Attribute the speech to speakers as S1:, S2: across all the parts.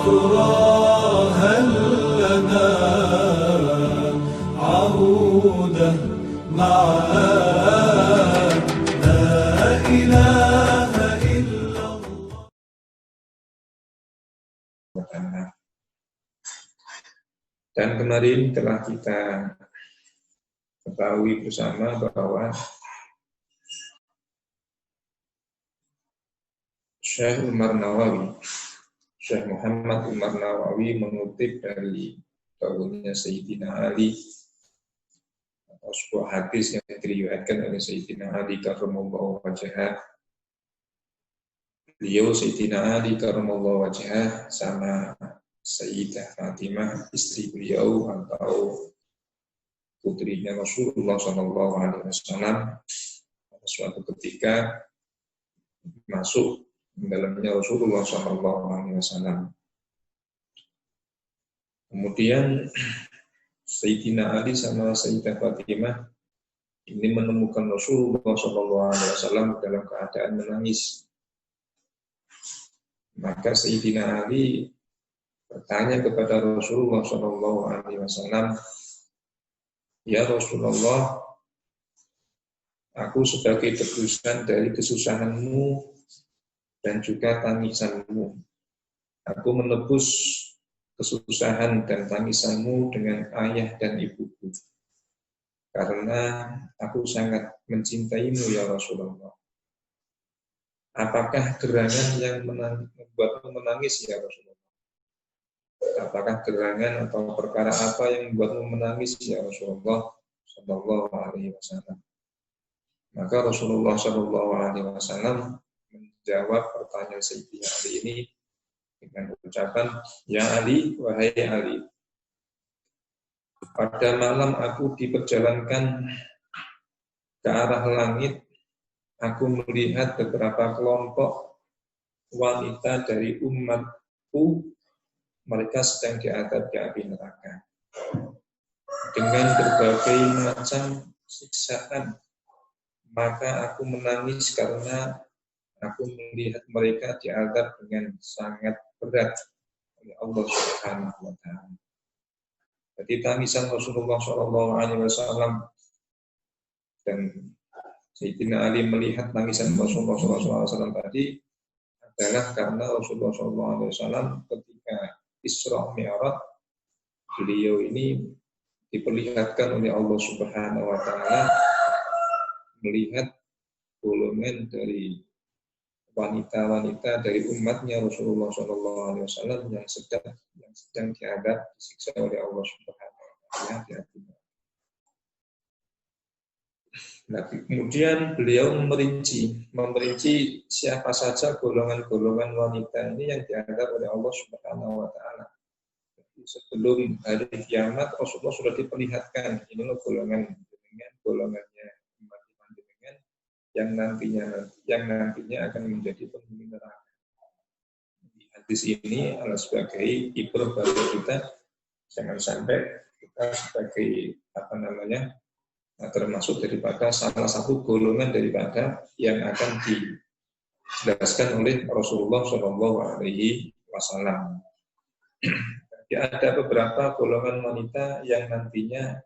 S1: ترى هل لنا عودة معاد لا إله إلا الله.
S2: Dan kemarin telah kita ketahui bersama bahwa Syekh Muhammad Umar Nawawi mengutip dari kaulnya Sayyidina Ali atau sebuah hadis yang diriwayatkan oleh Sayyidina Ali karramallahu wajhah. Beliau Sayyidina Ali karramallahu wajhah sama Sayyidah Fatimah istri beliau atau putrinya Rasulullah SAW suatu ketika masuk dalamnya Rasulullah SAW. Kemudian Sayyidina Ali sama Sayyidah Fatimah ini menemukan Rasulullah SAW dalam keadaan menangis. Maka Sayyidina Ali bertanya kepada Rasulullah SAW, "Ya Rasulullah, aku sebagai tebusan dari kesusahanmu dan juga tangisanmu. Aku menebus kesusahan dan tangisanmu dengan ayah dan ibuku. Karena aku sangat mencintaimu ya Rasulullah. Apakah gerangan yang membuatmu menangis ya Rasulullah? Apakah gerangan atau perkara apa yang membuatmu menangis ya Rasulullah Sallallahu Alaihi Wasallam?" Maka Rasulullah Sallallahu Alaihi Wasallam menjawab pertanyaan Sayyidina Ali ini dengan ucapan, "Ya Ali, wahai Ali, pada malam aku diperjalankan ke arah langit, aku melihat beberapa kelompok wanita dari umatku, mereka sedang diadab di api neraka dengan berbagai macam siksaan. Maka aku menangis karena aku melihat mereka diadab dengan sangat berat oleh Allah Subhanahu wa Ta'ala." Jadi tangisan Rasulullah SAW dan Sayyidina Ali melihat tangisan Rasulullah SAW tadi adalah karena Rasulullah SAW ketika Isra Mi'raj, beliau ini diperlihatkan oleh Allah Subhanahu wa Ta'ala melihat golongan dari wanita-wanita dari umatnya Rasulullah SAW yang sedang diadab, disiksa oleh Allah Subhanahu wa Ta'ala. Nah, kemudian beliau merinci siapa saja golongan-golongan wanita ini yang diadab oleh Allah Subhanahu wa Ta'ala. Sebelum hari kiamat Rasulullah sudah diperlihatkan inilah golongannya umat panjenengan yang nantinya akan menjadi penghuni neraka. Di hadis ini adalah sebagai ibrah bagi kita, jangan sampai kita sebagai termasuk daripada salah satu golongan daripada yang akan dijelaskan oleh Rasulullah SAW. Ada beberapa golongan wanita yang nantinya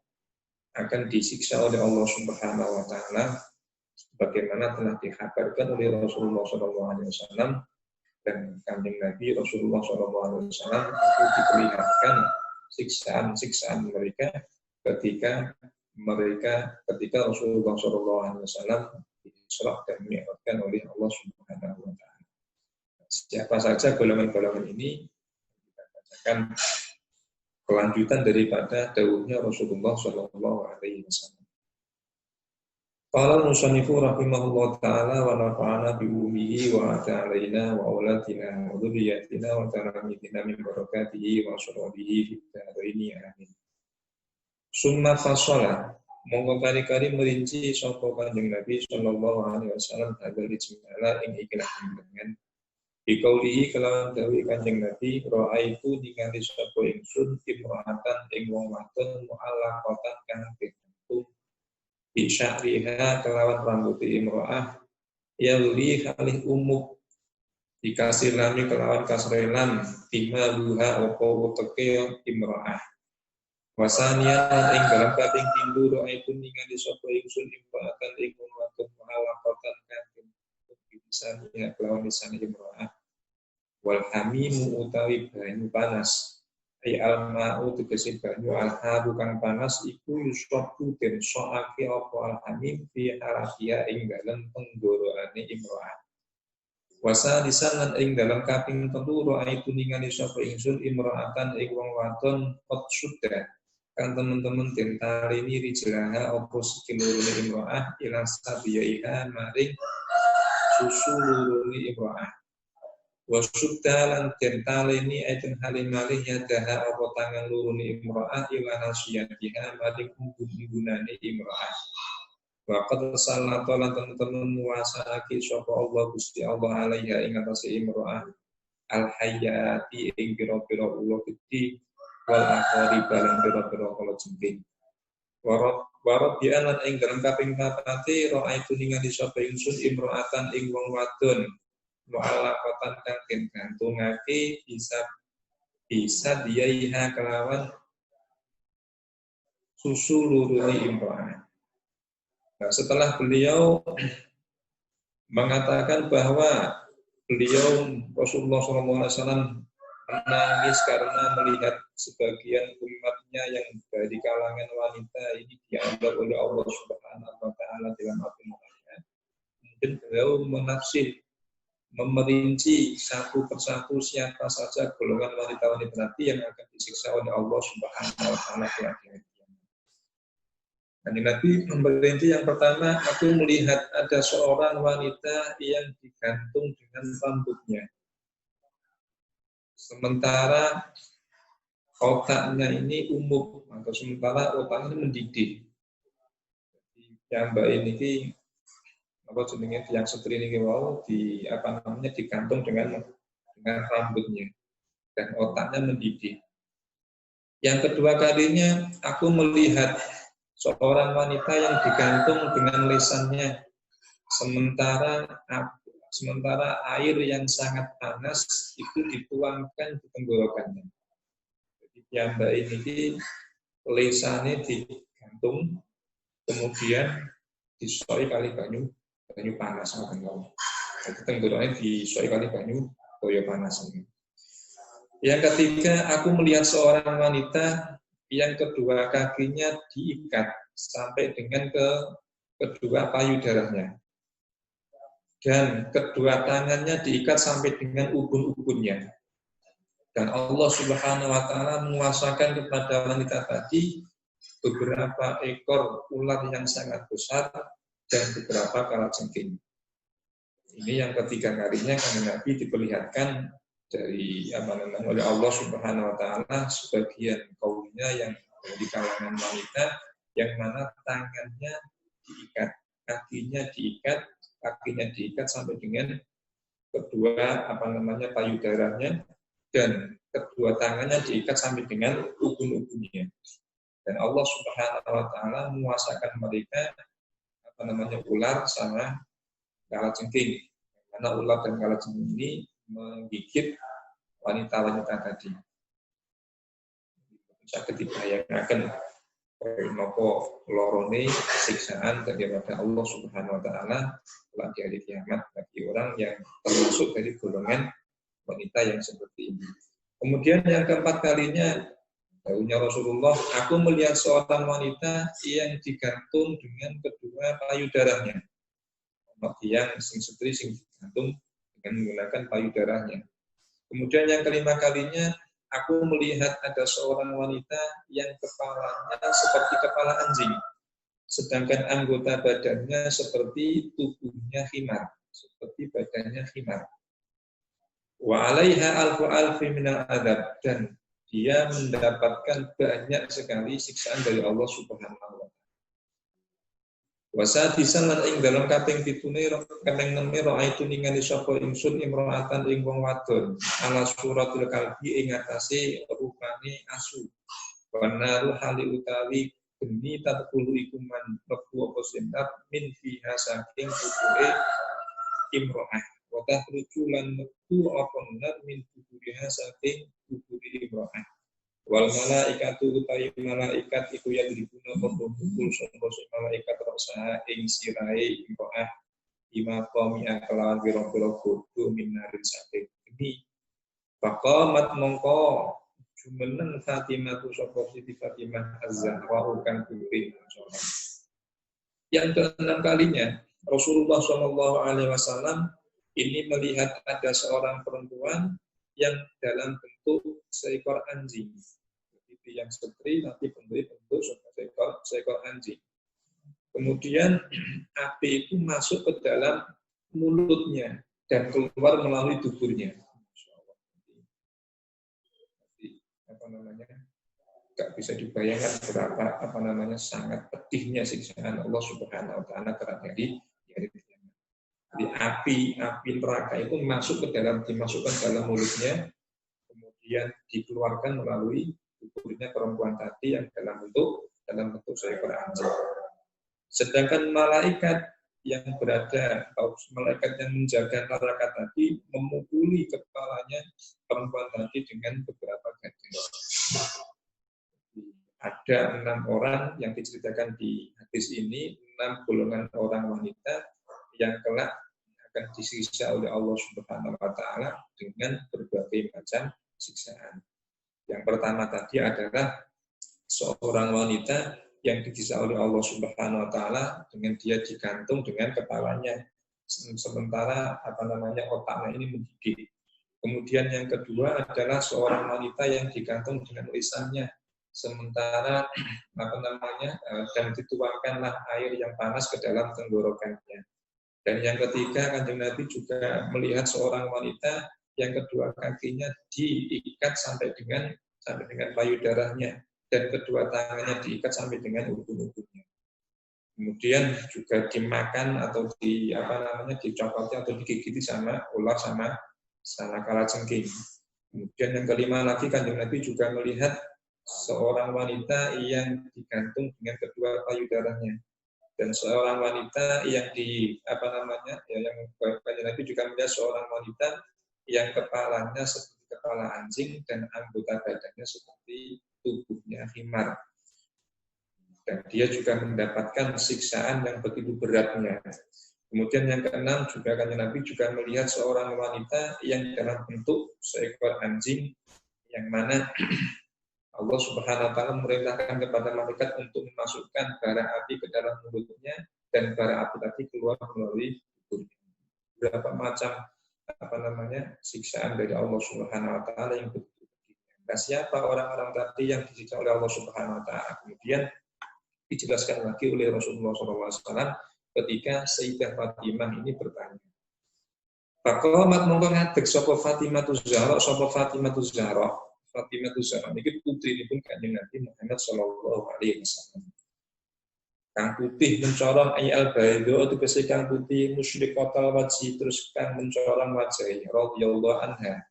S2: akan disiksa oleh Allah Subhanahu wa Ta'ala sebagaimana telah dikabarkan oleh Rasulullah SAW dan Kanjeng Nabi Rasulullah SAW itu diperlihatkan siksaan mereka ketika Rasulullah SAW diisra dan mi'rajkan oleh Allah Subhanahu wa Ta'ala. Siapa saja golongan-golongan ini, kita bacakan kelanjutan daripada dawuhnya Rasulullah Sallallahu Alaihi Wasallam. Qala al-musannifu rahimahullah ta'ala wa nafa'ana bi ummihi wa ata'alaina wa auladina wa dhurriyyatina wa taramidina min barakatihi wa suradihi fid dharaini amin. Summa fasala monggo kari-kari merinci sapa Kanjeng Nabi Sallallahu Alaihi Wasallam hadal ijmala ing ikhlas dengan Bikaulihi kelawan dawi Kanjeng Nabi, ra'aitu ningali sapa ingsun imra'atan ing wong wadon mu'allaqatan kang digantung bi sya'riha kelawan rambut imra'ah yalwi kalih umuk dikasih lami kelawan kasrelan bima buha opo uteke imro'ah. Wasanian ing dalam kaping pindho ro itu ningali sapa ingsun imro'atan ing wadon mu'alaqatan kanthi bisanya kelawan lisane imro'ah. Wal hamimu utawi banyu panas. Ai al-ma'u tegese banyu al-haru kang panas iku yusabu den soake apa al-hamim fi harafiya ing dalem tenggoroane imro'ah. Wasa disanan ing dalam kaping telu ro itu ningali sapa ingsun imro'atan ing wong wadon qad sudah kan teman-teman tentari ini rijlaha opo sikilurune imro'ah ila sabiyaiha maring susu lurune imro'ah. Wasudda lan tentali ini aitan halimalih yadaha opo tangan lurune imro'ah ila nasiyatiha maring umbun-umbunane imro'ah. Waqad sallata lan teman-teman muwasaaki sapa Allah Gusti Allah alaiha ing atase imro'ah al-hayati ing pira-pira ulo gedhi wal akhari balang pira-pira kala jengking. Warab bi'an lan ing dalem kaping 4 ra'aitu ningali sapa ingsun imro'atan ing wong wadon mu'allaqatan kang den gantungake bisa diaiha kelawan susu lurune imro'ah. Nah, setelah beliau mengatakan bahwa beliau Rasulullah SAW menangis karena melihat sebagian umatnya yang dari kalangan wanita ini dianggap oleh Allah Subhanahu wa taala dalam api neraka. Kemudian beliau menafsir, memerinci satu persatu siapa saja golongan wanita-wanita nanti yang akan disiksa oleh Allah Subhanahu wa taala di akhirat. Dan Nabi memperinci yang pertama, aku melihat ada seorang wanita yang digantung dengan rambutnya. Sementara otaknya ini umum, atau sementara otaknya mendidih. Yang mbak ini apa jenenge yang setri ini wow digantung dengan rambutnya dan otaknya mendidih. Yang kedua kalinya aku melihat seorang wanita yang digantung dengan lisannya, sementara air yang sangat panas itu dituangkan di tenggorokannya. Jadi piyambak ini lisannya digantung, kemudian disoi kali banyu panas. Jadi tenggorokannya disoi kali banyu toyo panas. Yang ketiga, aku melihat seorang wanita yang kedua kakinya diikat sampai dengan ke kedua payudaranya. Dan kedua tangannya diikat sampai dengan ubun-ubunnya. Dan Allah Subhanahu wa taala menguasakan kepada wanita tadi beberapa ekor ular yang sangat besar dan beberapa kalajengking. Ini yang ketiga kalinya karena Nabi diperlihatkan dari oleh Allah Subhanahu wa taala sebagian kaumnya yang di kalangan wanita yang mana tangannya diikat, kakinya diikat sampai dengan kedua payudaranya dan kedua tangannya diikat sampai dengan ubun-ubunnya. Dan Allah Subhanahu wa taala menguasakan mereka ular sama kalajengking. Karena ular dan kalajengking ini menggigit wanita-wanita tadi. Saged dibayangkan nopo lorone siksaan daripada Allah Subhanahu wa taala kelak di hari kiamat bagi orang yang termasuk dari golongan wanita yang seperti ini. Kemudian yang keempat kalinya dawuhnya Rasulullah, aku melihat seorang wanita yang digantung dengan kedua payudaranya. Yang sing setri sing digantung dengan menggunakan payudaranya. Kemudian yang kelima kalinya, aku melihat ada seorang wanita yang kepalanya seperti kepala anjing, sedangkan anggota badannya seperti tubuhnya khimar, seperti badannya khimar. Wa 'alaiha alfi minal adzab, dan dia mendapatkan banyak sekali siksaan dari Allah Subhanahu wa taala. Wasa disan lan ing dalam kaping 7 kaping 6 ra'aitu ningali sapa ingsun imro'atan ing wong wadon ala suratul kalbi ing atase rupane asu. Wanaru hali utawi geni tatkulu iku man lebu apa sindap min fiha saking tubuhe imro'ah. Kota ruju lan metu apa nar min kuburiha saking kuburi imro'ah. Wal malaikatu utawi malaikat iku yang dibuna pukul sapa malaikat rasa ing sirahe imro'ah bima qami'a kelawan pira-pira bodho minarin saking geni. Faqamat mongko jumeneng Fatimah tu sapa Siti Fatimah Az-Zahra kang putri. Yang keenam kalinya Rasulullah SAW ini melihat ada seorang perempuan yang dalam bentuk seekor anjing. Itu yang setri tapi bentuk seekor anjing. Kemudian api itu masuk ke dalam mulutnya dan keluar melalui duburnya. Gak bisa dibayangkan berapa sangat pedihnya siksaan Allah Subhanahu wa taala terhadap di hari kiamat. Jadi api neraka itu dimasukkan dalam mulutnya, kemudian dikeluarkan melalui tubuhnya perempuan tadi yang dalam bentuk seekor anjing. Sedangkan malaikat yang menjaga neraka tadi memukuli kepalanya perempuan tadi dengan beberapa garis. Ada 6 orang yang diceritakan di hadis ini, 6 golongan orang wanita yang kelak akan disiksa oleh Allah Subhanahu wa taala dengan berbagai macam siksaan. Yang pertama tadi adalah seorang wanita yang disiksa oleh Allah Subhanahu wa taala dengan dia digantung dengan kepalanya sementara otaknya ini menggigit. Kemudian yang kedua adalah seorang wanita yang digantung dengan lisannya sementara dan dituangkanlah air yang panas ke dalam tenggorokannya. Dan yang ketiga, Kanjeng Nabi juga melihat seorang wanita yang kedua kakinya diikat sampai dengan payudaranya dan kedua tangannya diikat sampai dengan ubun-ubunnya. Kemudian juga dimakan atau dicopoti atau digigiti sama ular sama kalajengking. Kemudian yang kelima lagi, Kanjeng Nabi juga melihat seorang wanita yang digantung dengan kedua payudaranya dan seorang wanita yang Kanjeng Nabi juga melihat seorang wanita yang kepalanya seperti kepala anjing dan anggota badannya seperti tubuhnya himar. Dan dia juga mendapatkan siksaan yang begitu beratnya. Kemudian yang keenam juga Kanjeng Nabi juga melihat seorang wanita yang dalam bentuk seekor anjing yang mana Allah Subhanahu wa taala memerintahkan kepada malaikat untuk memasukkan bara api ke dalam mulutnya dan bara api tadi keluar melalui tubuhnya. Berapa macam siksaan dari Allah Subhanahu wa taala yang begitu. Nah, siapa orang-orang tadi yang disiksa oleh Allah Subhanahu wa taala? Kemudian dijelaskan lagi oleh Rasulullah SAW ketika Sayyidah Fatimah ini bertanya. Faqamat mongko ngadeg sapa Fatimah Zahra ini putri pun Kanjeng Nabi Muhammad sallallahu alaihi wasallam. Kang putih mencorong ayal baido itu kese kang putih musyrikatal wajhi terus kang mencorong wajah radhiyallahu anha.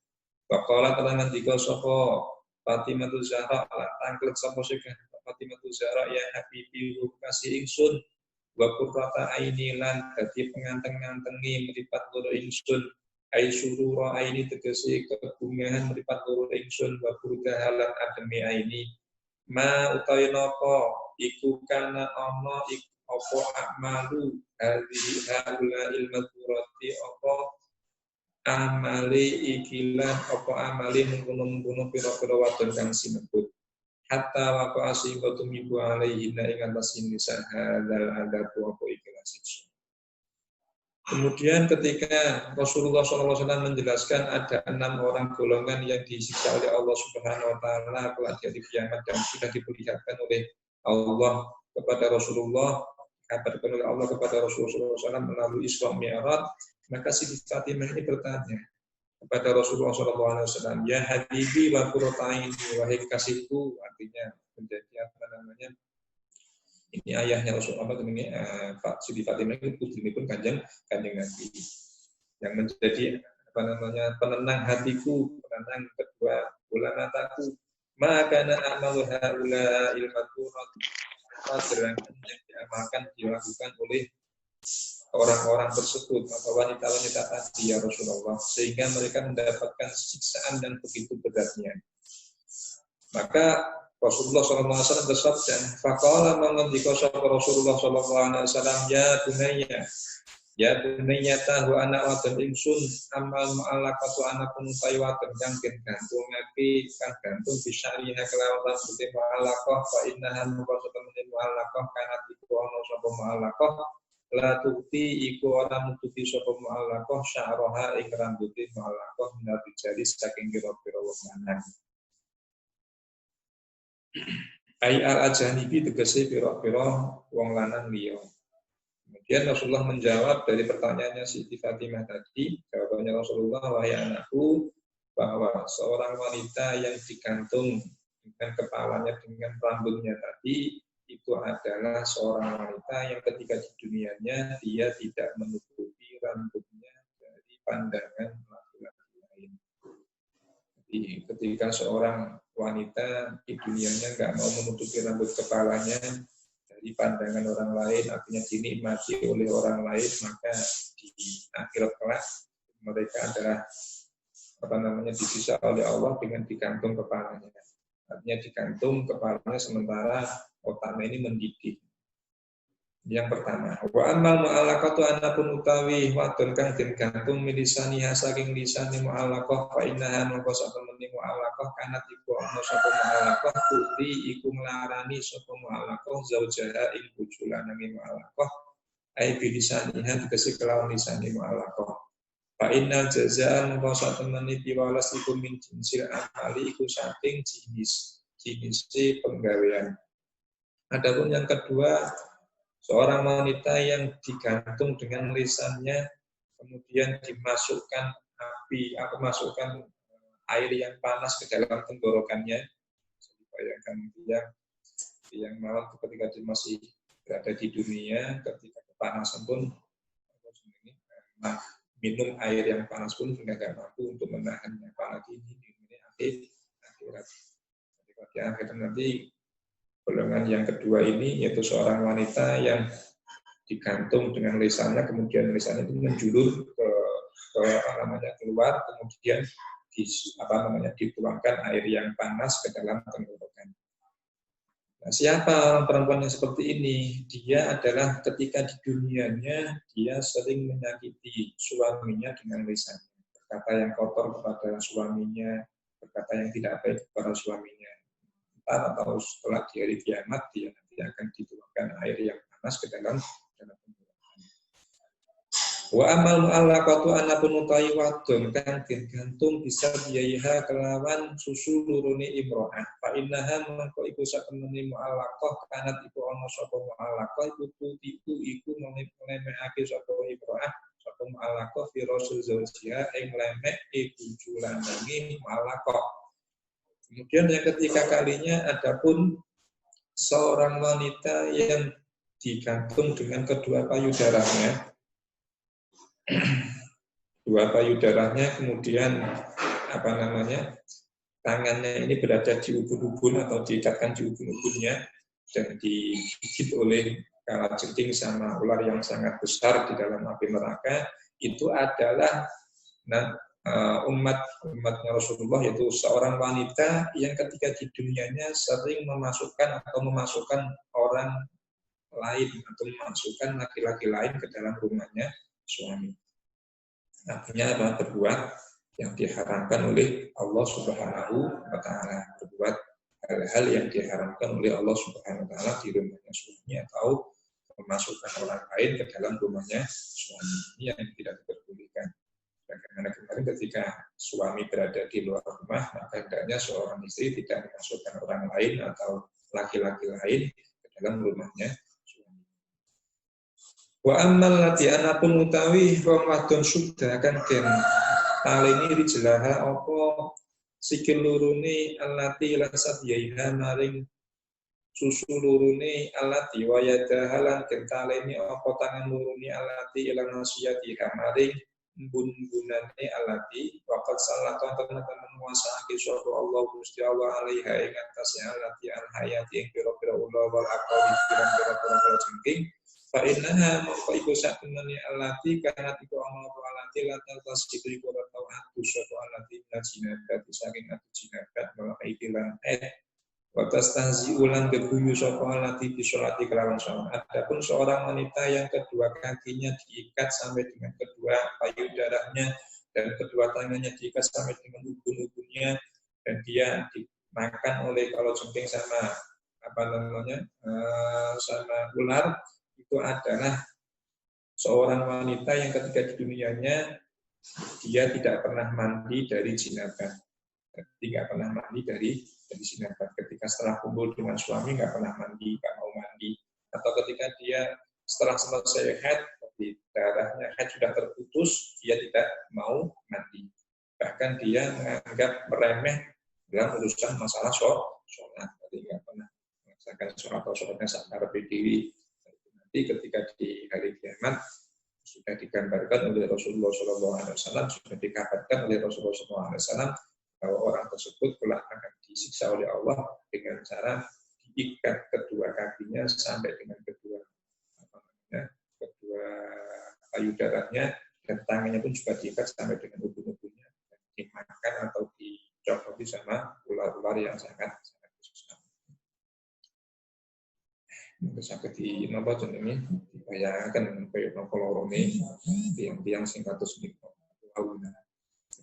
S2: Waqala terangan dika sapa Fatimah Zahra ala tangklet sapa sing Fatimah Zahra ya habibi kasih ingsun wa qurrata aini lan dadi penganteng-antengi mripat loro ingsun. Ai surura aini tegese kebungahan mripat loro ingsun wa burdahalan ademi aini ma utawi napa iku kana ana iku apa amalu hadhihi haula ilmadurati apa amali ikilah apa amali mengkono-mengkono pira-pira wadon kang sinebut hatta wa asibatu mibu alaihi ing atas nisa hadzal adatu apa ikilah siksa. Kemudian ketika Rasulullah SAW menjelaskan ada 6 orang golongan yang disiksa oleh Allah Subhanahu Wa Taala kelak di hari kiamat dan sudah diperlihatkan oleh Allah kepada Rasulullah, dikabarkan oleh Allah kepada Rasulullah SAW melalui Isra Mi'raj, maka Siti Fatimah ini bertanya kepada Rasulullah SAW, ya Habibi wa qurrata aini, wahai kasihku, artinya menjadi ini ayahnya Rasulullah Siti Fatimah ini putri pun kanjeng Nabi yang menjadi penenang hatiku, penenang kedua bola mataku. Maka amalu haula ilmaturat derang yang diamalkan dilakukan oleh orang-orang tersebut atau wanita-wanita tadi ya Rasulullah, sehingga mereka mendapatkan siksaan dan begitu beratnya. Maka Rasulullah SAW bersabda, faqala mengendika sapa Rasulullah SAW, ya bunayya tahu anak wadon ingsun amal mu'allaqatu anak penutai wadon kang gantung ngapi kang gantung bisyariha kelawan rambut mu'allaqah fa innaha mubasatan min mu'allaqah kanat iku ana sapa mu'allaqah la tukti iku ora nutupi sapa mu'allaqah sya'raha ing rambut mu'allaqah min rijali saking pira-pira wong lanang. Ai al-ajanibi tegese pira-pira wong lanang liya. Kemudian Rasulullah menjawab dari pertanyaannya Siti Fatimah tadi, jawabannya Rasulullah, wahai anakku, bahwa seorang wanita yang digantung dengan kepalanya, dengan rambutnya tadi, itu adalah seorang wanita yang ketika di dunianya dia tidak menutupi rambutnya dari pandangan laki-laki lain. Jadi ketika seorang wanita di dunianya nggak mau menutupi rambut kepalanya dari pandangan orang lain, artinya dinikmati oleh orang lain, maka di akhirat kelak mereka adalah disiksa oleh Allah dengan digantung kepalanya. Artinya digantung kepalanya sementara otaknya ini mendidih. Yang pertama, wa amal mu'allaqatu anapun utawi wadon kang den gantung milisaniha saking lisane mu'allaqah fa innaha mangko satemene mu'allaqah kanat iku ana sapa mu'allaqah tuti iku nglarani sapa mu'allaqah zaujaha ing bojo lanange mu'allaqah ai bilisaniha tegese kelawan lisane mu'allaqah fa innal jazaa mangko satemene piwalas iku min jinsil amali iku saking jenis penggawean. Adapun yang kedua, seorang wanita yang digantung dengan lisannya, kemudian dimasukkan api atau masukkan air yang panas ke dalam tenggorokannya. Bayangkan dia yang malam ketika dia masih berada di dunia, ketika kepanasan pun minum air yang panas pun tidak mampu untuk menahannya. Apalagi ini akhirat. Di akhirat nanti golongan yang kedua ini yaitu seorang wanita yang digantung dengan lisannya, kemudian lisannya itu menjulur ke keluar, kemudian dituangkan air yang panas ke dalam tenggorokan. Nah, siapa orang perempuan yang seperti ini? Dia adalah ketika di dunianya dia sering menyakiti suaminya dengan lisannya, berkata yang kotor kepada suaminya, berkata yang tidak baik kepada suaminya. Atau setelah di hari kiamat dia nanti akan dituangkan air yang panas ke dalam tenggorokan. Wa amal mu'allaqatu anapun utawi wadon kang gantung bisa biyaha kelawan susu lurune imro'ah fa innaha mangko iku satemene mu'allaqah kanat iku ana sapa mu'allaqah iku melemehake sapa imro'ah sapa mu'allaqah fi rasul zawjiha ing lemek iku julanange mu'allaqah. Kemudian yang ketiga kalinya adapun seorang wanita yang digantung dengan kedua payudaranya. Dua payudaranya kemudian tangannya ini berada di ubun-ubun atau diikatkan di ubun-ubunnya dan digigit oleh kalajengking sama ular yang sangat besar di dalam api neraka. Itu adalah umatnya Rasulullah, yaitu seorang wanita yang ketika di dunianya sering memasukkan orang lain atau memasukkan laki-laki lain ke dalam rumahnya suami. Artinya berbuat yang diharamkan oleh Allah Subhanahu wa Ta'ala, berbuat hal-hal yang diharamkan oleh Allah Subhanahu wa Ta'ala di rumahnya suami atau memasukkan orang lain ke dalam rumahnya suami. Ini yang tidak diperbolehkan. Bagaimana kemarin ketika suami berada di luar rumah, maka hendaknya seorang istri tidak memasukkan orang lain atau laki-laki lain ke dalam rumahnya suami. Wa ammal lati anapun utawi wong wadon sudah kan den taleni rijlaha apa sikil lurune allati lasat yaiha maring susu lurune allati wa yadahalan den taleni apa tangan lurune allati ilang nasiyati maring bun-bunane alati waqad salatan teman-teman menguasai sapa Allah Gusti Allah alaiha ing atase alati al hayati ing pira-pira ula wal aqali pira-pira jengking Fa innaha mongko iku satemene alati kana iku ana apa alati latar tasbihu iku ora tau atu sapa alati najinakat saking atu jinakat malah ikilan watas tahzi ulang geguyu sapa alati bisolati kelawan salat. Adapun seorang wanita yang kedua kakinya diikat sampai dengan kedua payudaranya dan kedua tangannya diikat sampai dengan ubun-ubunnya dan dia dimakan oleh kalajengking sama sama ular, itu adalah seorang wanita yang ketika di dunianya dia tidak pernah mandi dari jinabah, tidak pernah mandi dari jinabah. Ketika setelah kumpul dengan suami nggak pernah mandi, nggak mau mandi, atau ketika dia setelah selesai haid, darahnya haid sudah terputus, dia tidak mau mandi. Bahkan dia menganggap remeh dalam urusan masalah sholat, jadi nggak pernah melaksanakan sholat atau sholatnya sadar diri. Nanti ketika di hari kiamat sudah digambarkan oleh Rasulullah SAW, sudah dikabarkan oleh Rasulullah SAW bahwa orang tersebut telah akan disiksa oleh Allah dengan cara diikat kedua kakinya sampai dengan kedua payudaranya dan tangannya pun juga diikat sampai dengan ubun-ubunnya dan dimakan atau dicokoti sama ular-ular yang sangat besar. Sampai di napa jenenge dibayangkan kaya napa lorone tiang-tiang sing kados niku awuna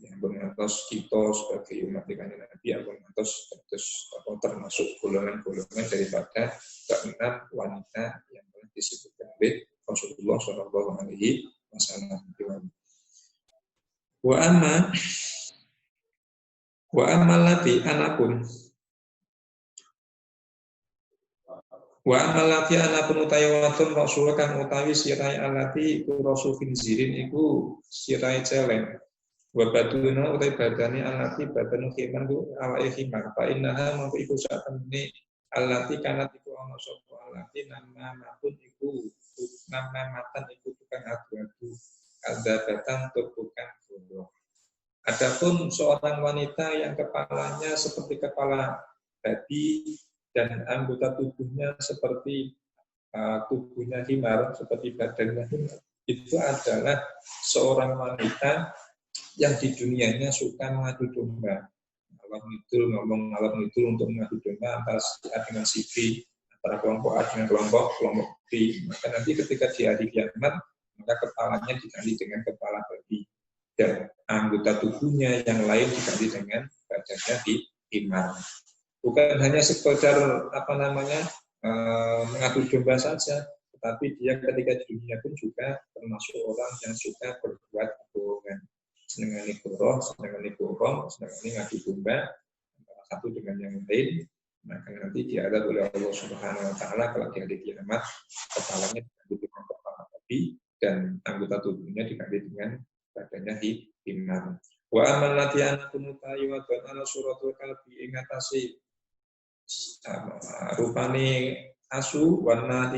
S2: yang mengatos kita sebagai umat Kanjeng Nabi akan mengatos termasuk golongan-golongan daripada keenam wanita yang telah disebutkan oleh Rasulullah Shallallahu Alaihi Wasallam. Wa amalati anapun wa amalati anapun utawi wadon Rasul kang utawi sirai alati iku rasul finzirin iku sirai celeng. Wa baduna utai badane alati badanu khiman ku awake khimar fa innaha mangko iku satemene alati kanat iku ana sapa alati nama mapun iku nama matan iku tukang adu-adu kadzabatan tukang bodoh. Adapun seorang wanita yang kepalanya seperti kepala babi dan anggota tubuhnya seperti tubuhnya himar, seperti badannya himar, itu adalah seorang wanita yang di dunianya suka mengadu domba. Ngomong ngalor ngidul untuk mengadu domba antara si A dengan si B, antara kelompok A dengan kelompok B. Maka nanti ketika di hari kiamat, maka kepalanya diganti dengan kepala babi dan anggota tubuhnya yang lain diganti dengan badannya di himar. Bukan hanya sekedar mengadu domba saja, tetapi dia ketika di dunia pun juga termasuk orang yang suka berbuat kebohongan. Senengani bohong, senengani ngadu domba antara satu dengan yang lain, maka nanti diadab oleh Allah Subhanahu Wa Taala kalau di hari kiamat kepalanya diganti dengan kepala babi dan anggota tubuhnya diganti dengan badannya di himar. Wa amal latihan kunutai wa ana suratul kalbi ingatasi rupane asu warna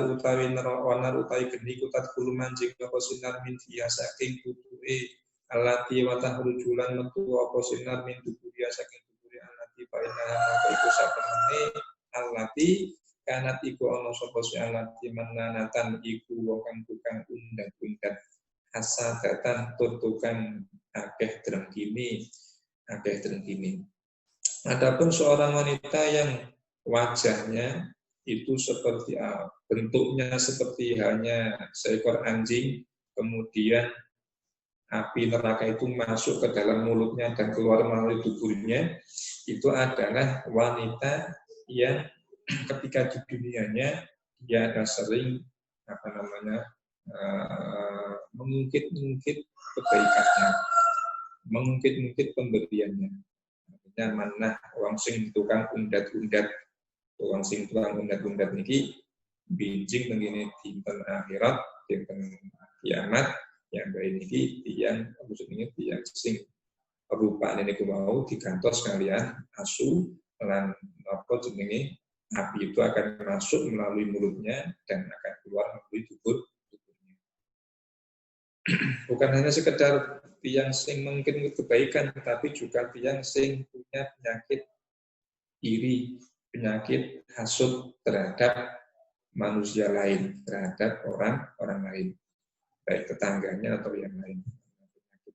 S2: utawi geni kutat kulu manjing apa sinar min fiya saking tubuhe alati wa tahrujulan metu apa sinar min tubuhe saking tubuhe alati fa inna iku sapane alati kanat iku ana sapa si alati mananatan iku wong kang tukang undang-undang hasadatan tuntukan akeh drengkini. Adapun seorang wanita yang wajahnya itu seperti bentuknya seperti hanya seekor anjing, kemudian api neraka itu masuk ke dalam mulutnya dan keluar melalui tubuhnya, itu adalah wanita yang ketika di dunianya dia ada sering mengungkit-ungkit kebaikannya, mengungkit-ungkit pemberiannya. Manah wong sing tukang undat-undat niki binjing tengene dinten akhirat, dinten kiamat yang bae niki tiyang sing rupane niku mau digantos kalian asu lan jenenge api itu akan masuk melalui mulutnya dan akan keluar melalui tubuhnya. Bukan hanya sekedar tiang sing mungkin kebaikan, tetapi juga tiang sing punya penyakit iri, penyakit hasud terhadap manusia lain, terhadap orang lain, baik tetangganya atau yang lain. Penyakit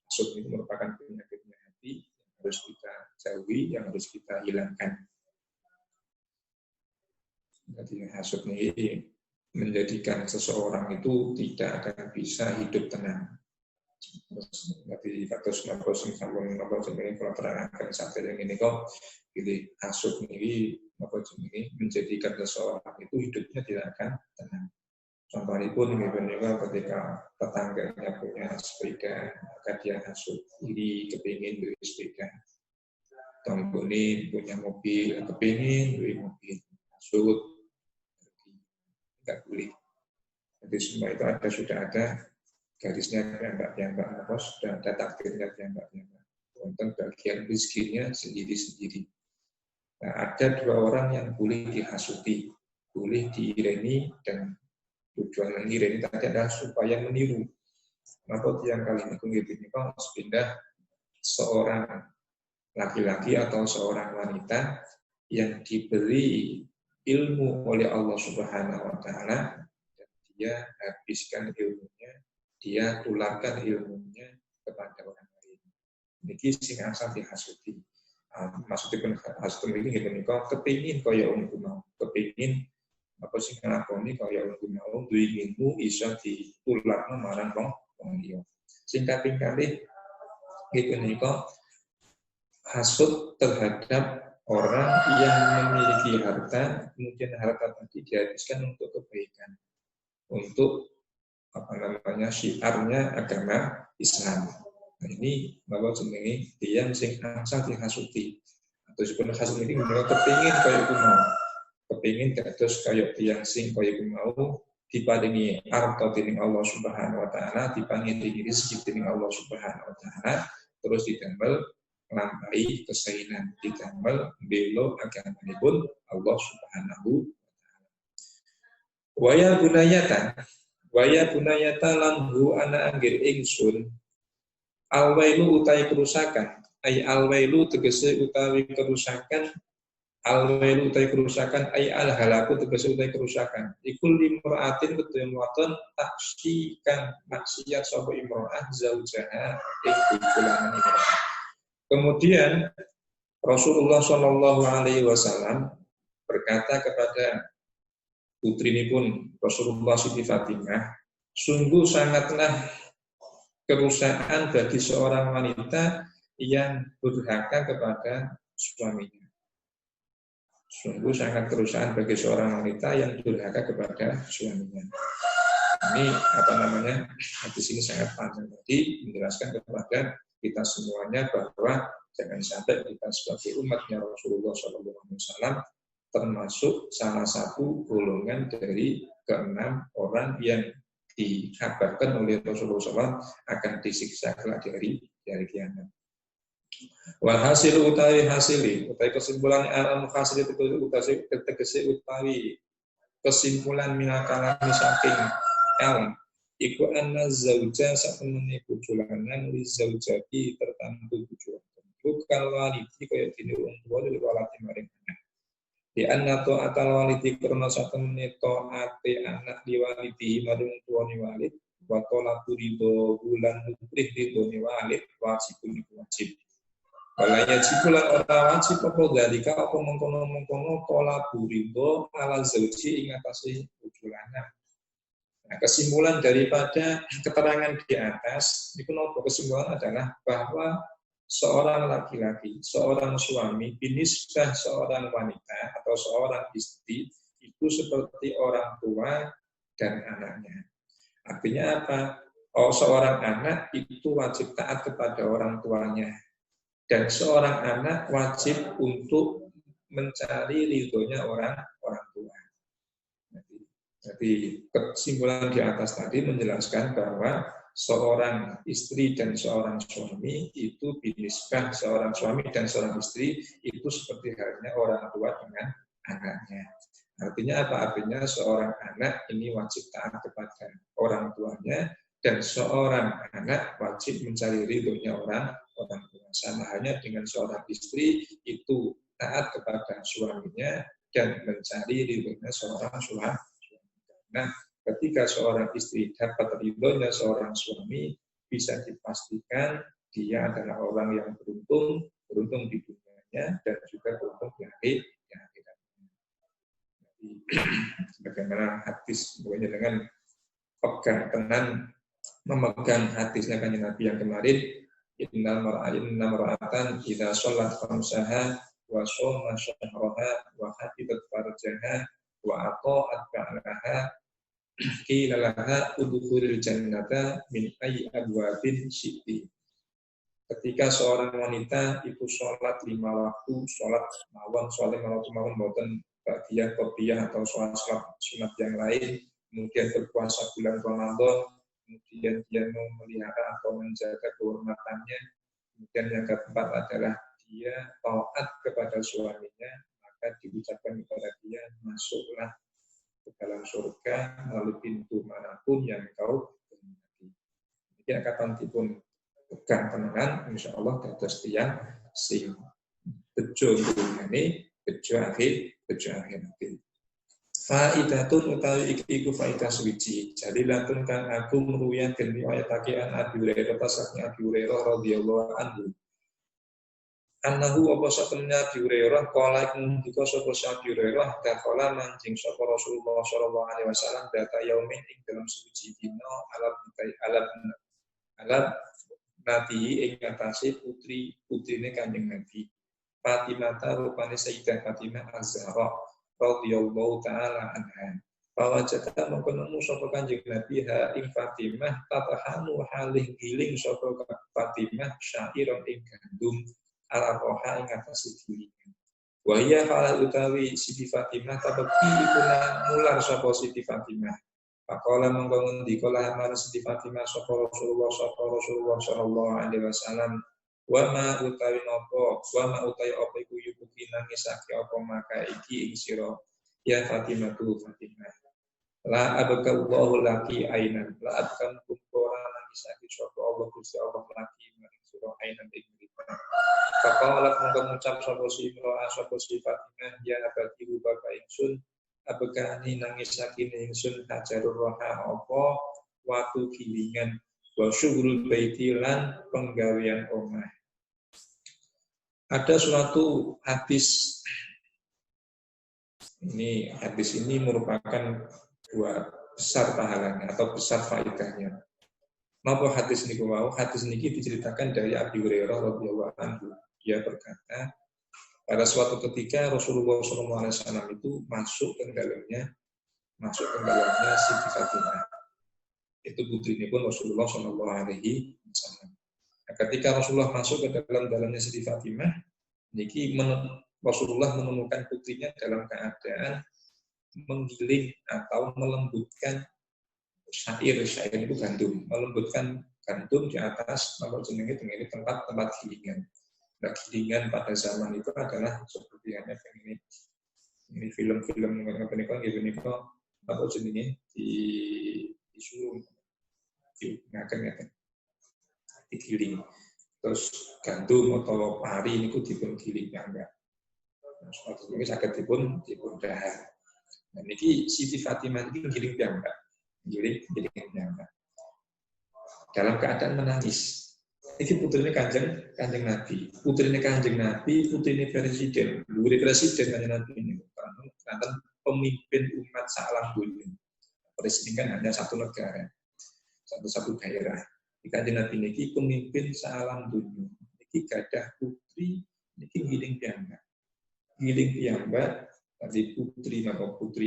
S2: hasud itu merupakan penyakitnya hati yang harus kita jauhi, yang harus kita hilangkan. Jadi hasud ini menjadikan seseorang itu tidak akan bisa hidup tenang. Tapi kados napa sing sampun napa jenenge kula terangkan sampai yang ini kok pilih hasud ini napa jenenge menjadikan seseorang itu hidupnya tidak akan tenang. Contohnya pun ketika tetangganya punya sepeda, maka dia hasud iri kepingin beli sepeda. Tonggo ini punya mobil, kepingin beli mobil, hasud, tidak boleh. Jadi semua itu sudah ada garisnya piyambak-piyambak, sudah ada takdirnya piyambak-piyambak. Untuk bagian rezekinya sendiri-sendiri. Nah, ada dua orang yang boleh dihasuti, boleh diireni, dan tujuan mengireni tadi adalah supaya meniru. Maka yang kali ini kok pindah seorang laki-laki atau seorang wanita yang diberi ilmu oleh Allah Subhanahu wa Ta'ala, dan dia habiskan ilmunya, dia tularkan ilmunya kepada orang lain. Niki sing asal dihasuti. Maksudipun hasud ini menika kepingin kaya wong mau, kepingin apa sing nglakoni kaya wong mau, duwe ilmu iso ditularno marang wong liya. Sing kaping kalih iki menika hasud terhadap orang yang memiliki harta, kemudian harta tadi dihabiskan untuk kebaikan, untuk syiarnya agama Islam. Nah, ini bahwa jenenge dia sing angsal dihasuti. Atau sebenarnya hasud ini mereka kepingin kaya iku mau. Kepingin dados kaya tiyang sing kaya iku mau, diparingi harta dening Allah Subhanahu wa Ta'ala, diparingi rezeki dening Allah Subhanahu wa Ta'ala, terus didamel nglampahi kesainan, didamel belo agamanipun Allah Subhanahu wa Ta'ala. Waya bunayata lamhu ana anggir ingsun alwailu utai kerusakan, ay alwailu tegese utawi kerusakan, alwailu utai kerusakan, ay alhalaku tegese utai kerusakan. Ikul limraatin kedue waton taksikan maksiat sapa imro'ah zaujaha ing bulangan imro'ah. Kemudian Rasulullah Shallallahu Alaihi Wasallam berkata kepada putrinipun Rasulullah Siti Fatimah, sungguh sangatlah kerusakan bagi seorang wanita yang durhaka kepada suaminya. Sungguh sangat kerusakan bagi seorang wanita yang durhaka kepada suaminya. Ini hadis ini sangat panjang tadi menjelaskan kepada kita semuanya bahwa jangan sampai kita sebagai umatnya Rasulullah SAW termasuk salah satu golongan dari keenam orang yang dikabarkan oleh Rasulullah SAW akan disiksa kelak di hari kiamat. Walhasil utawi hasili, utawi kesimpulan al-hasil itu tegese utawi kesimpulan minakalami saking iku anna zauja satemene bojo lanang li zaujati tertentu bojo bukan walidi kaya dene wong tuwa lek walati maring anak. Di anna ta'atal walidi karena satemene taate anak diwalidi maring tuwane walid wa talaqu ridho bulan mukrih ridhone walid wajibun wajib. Walaya jibulan ora wajib apa dalika apa mengkono-mengkono talaqu ridho ala zauji ing atase bojo lanang. Nah, kesimpulan daripada keterangan di atas, kesimpulan adalah bahwa seorang laki-laki, seorang suami, binisbah seorang wanita atau seorang istri itu seperti orang tua dan anaknya. Artinya apa? Seorang anak itu wajib taat kepada orang tuanya, dan seorang anak wajib untuk mencari ridhonya orang tua. Jadi kesimpulan di atas tadi menjelaskan bahwa seorang istri dan seorang suami itu binisbah seorang suami dan seorang istri itu seperti halnya orang tua dengan anaknya. Artinya apa? Artinya seorang anak ini wajib taat kepada orang tuanya dan seorang anak wajib mencari ridhonya orang tua. Sama halnya dengan seorang istri itu taat kepada suaminya dan mencari ridhonya seorang suami. Nah, ketika seorang istri dapat ridhonya seorang suami, bisa dipastikan dia adalah orang yang beruntung di dunianya dan juga beruntung di akhiratnya. Bagaimana hadis, pokoknya dengan pegang tenan, memegang hadisnya Kanjeng Nabi yang kemarin, innal mar'atan idza shallat khamsaha wa shoma syahraha wa hafidat farjaha wa ata'at ba'laha qila laha udkhulil jannata min ayyi abwabin syi'ti. Ketika seorang wanita itu sholat 5 waktu, sholat mawon, sholat 5 waktu mawon, boten baqiyah atau sholat sunat yang lain, kemudian berpuasa bulan Ramadan, kemudian dia memelihara atau menjaga kehormatannya, kemudian yang keempat adalah dia taat kepada suaminya, maka diucapkan kepada dia, masuklah ke dalam surga melalui pintu manapun yang kau kehendaki. Jadi kapanpun pegang tenanan, insya Allah dados tiyang sing bejo dunyane, bejo akhirat. Faidatun utawi iki iku faidah suci. Jadi latun kang aku meruyan den riwayatake an Abi Hurairah saking Abi Hurairah radhiyallahu anhu. Annahu apa satemnya Abi Hurairah qala ngendika sapa Abi Hurairah dakhala manjing sapa Rasulullah sallallahu alaihi wasallam data yaumin ing dalam suci dina alam nabi ing atase putrine Kanjeng Nabi. Fatimah rupane Sayyidah Fatimah Az-Zahra radhiyallahu taala anha. Pawajata mengkono sapa Kanjeng Nabi ha ing Fatimah tatahanu halih giling sapa Fatimah syairon ing gandum ala roha ing atas gilingan. Wa hiya fala utawi Siti Fatimah tabeki ikuna mular sapa Siti Fatimah. Faqala monggo ngendika marang Siti Fatimah sapa Rasulullah sallallahu alaihi wasallam. Wa ma utawi apa iku yubuki nangisake apa maka iki ing sira ya Fatimah tu Fatimah la abqallahu laki ainan la abkan kumpora nangisake sapa Allah Gusti Allah laki maring sira ainan ing mriku. Faqalat monggo ngucap sapa si Fatimah ya abadi bapak ingsun abekani nangisake ingsun hajarur roha apa watu gilingan wa syughul baiti lan penggawean omah. Ada suatu hadis ini merupakan dua besar pahalanya atau besar faedahnya. Napa hadis niku wau? Hadis niki diceritakan dari Abi Hurairah radhiyallahu anhu. Dia berkata, pada suatu ketika Rasulullah SAW itu masuk ke dalamnya Siti Fatimah. Itu putri pun Rasulullah SAW. Ketika Rasulullah masuk ke dalamnya Siti Fatimah, Rasulullah menemukan putrinya dalam keadaan menggiling atau melembutkan syair itu gandum, melembutkan gandum di atas jenenge tempat gilingan. Nah, gilingan pada zaman itu adalah seperti hanya ini film-film apa jenenge disuruh digiling. Terus gandum atau pari ini dipun giling enggak. Suatu ini saged dipun dahar. Nah niki Siti Fatimah ini giling enggak. Giling enggak. Dalam keadaan menangis. Iki putrine Kanjeng Nabi. Putrine Kanjeng Nabi, putrine presiden. Luhur presiden Kanjeng Nabi ini. Karena pemimpin umat salam dunia. Presiden kan hanya satu negara. Satu daerah. Kanjeng Nabi niki pemimpin salam dunia. Niki gadah putri, niki giling piyambak. Giling piyambak tadi putri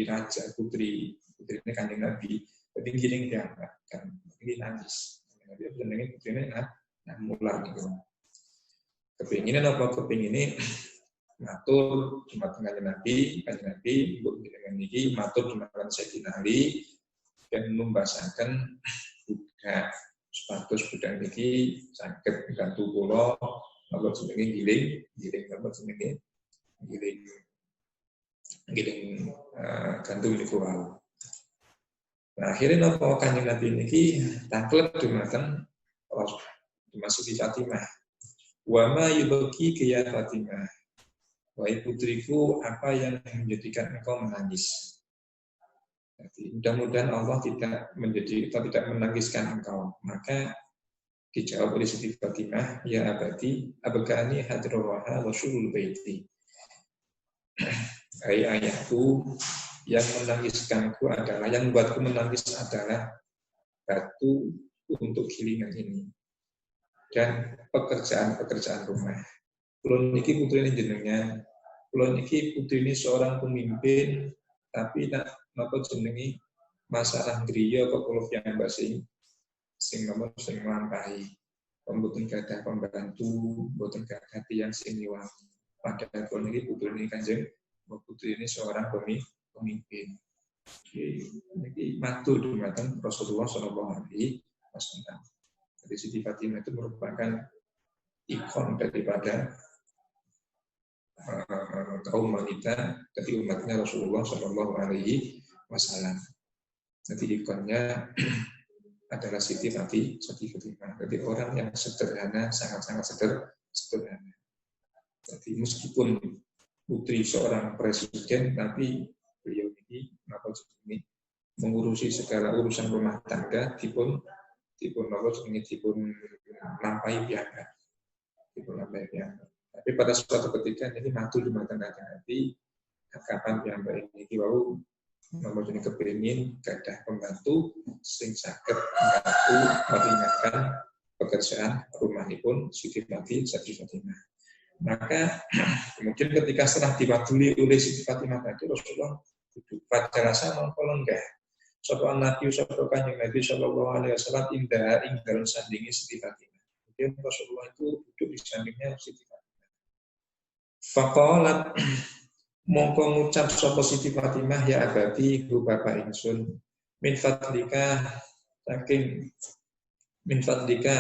S2: raja, putri Kanjeng Nabi. Tapi giling piyambak kan ini nangis. Nabi jenenge putrine mular niku. Kepingine napa kepingine matur dumateng Kanjeng Nabi mbok dengan niki matur dumateng Sayyidina Ali dan numbasaken budak status budak niki saged bantu kula apa jenenge giling apa jenenge giling gandum niku wae. Nah, akhirnya napa Kanjeng Nabi niki taklek dumateng Siti Fatimah. Wa ma yubki ya Fatimah. wahai putriku, apa yang menjadikan engkau menangis? Jadi, mudah-mudahan Allah tidak menangiskan engkau. Maka dijawab oleh Siti Fatimah, ya abadi, abgani hadroha wasulul baiti. Hai ayahku, yang menangiskanku adalah, yang membuatku menangis adalah batu untuk gilingan ini dan pekerjaan-pekerjaan rumah. Kulon niki putri ini jenengan, kulon niki putri ini seorang pemimpin, tapi nak napa jenengi masalah griya kok kula piyambak sing nglampahi. Mboten gadah pembantu, mboten gadah tiyang sing nyuwangi. Padahal kulon niki putri ini Kanjeng, putri ini seorang pemimpin. Ini matur dumateng Rasulullah Shallallahu Alaihi Wasallam. Jadi Siti Fatimah itu merupakan ikon daripada kaum wanita dari umatnya Rasulullah Shallallahu Alaihi Wasallam. Jadi ikonnya adalah Siti Fatimah. Jadi orang yang sederhana, sangat-sangat sederhana. Jadi meskipun putri seorang presiden, tapi beliau ini mengurusi segala urusan rumah tangga dipun lampahi piyambak. Tapi pada suatu ketika ini matur dumateng Nabi, kapan piyambak ini wau nomor ini kepingin gadah pembantu sing saged membantu meringankan pekerjaan rumahipun Siti Fatimah. Maka kemudian ketika setelah diwaduli oleh Siti Fatimah tadi, Rasulullah pada rasa mengkolong enggak. Sopan Nabi, sopan Kanjeng Nabi Shallallahu Alaihi Wasallam indah dalam sandingi Siti Fatimah. Kemudian Rasulullah itu duduk di sampingnya Siti Fatimah. Faqalat mongko ngucap sapa Siti Fatimah, ya abadi hu bapak ingsun, min fadlika saking min fadlik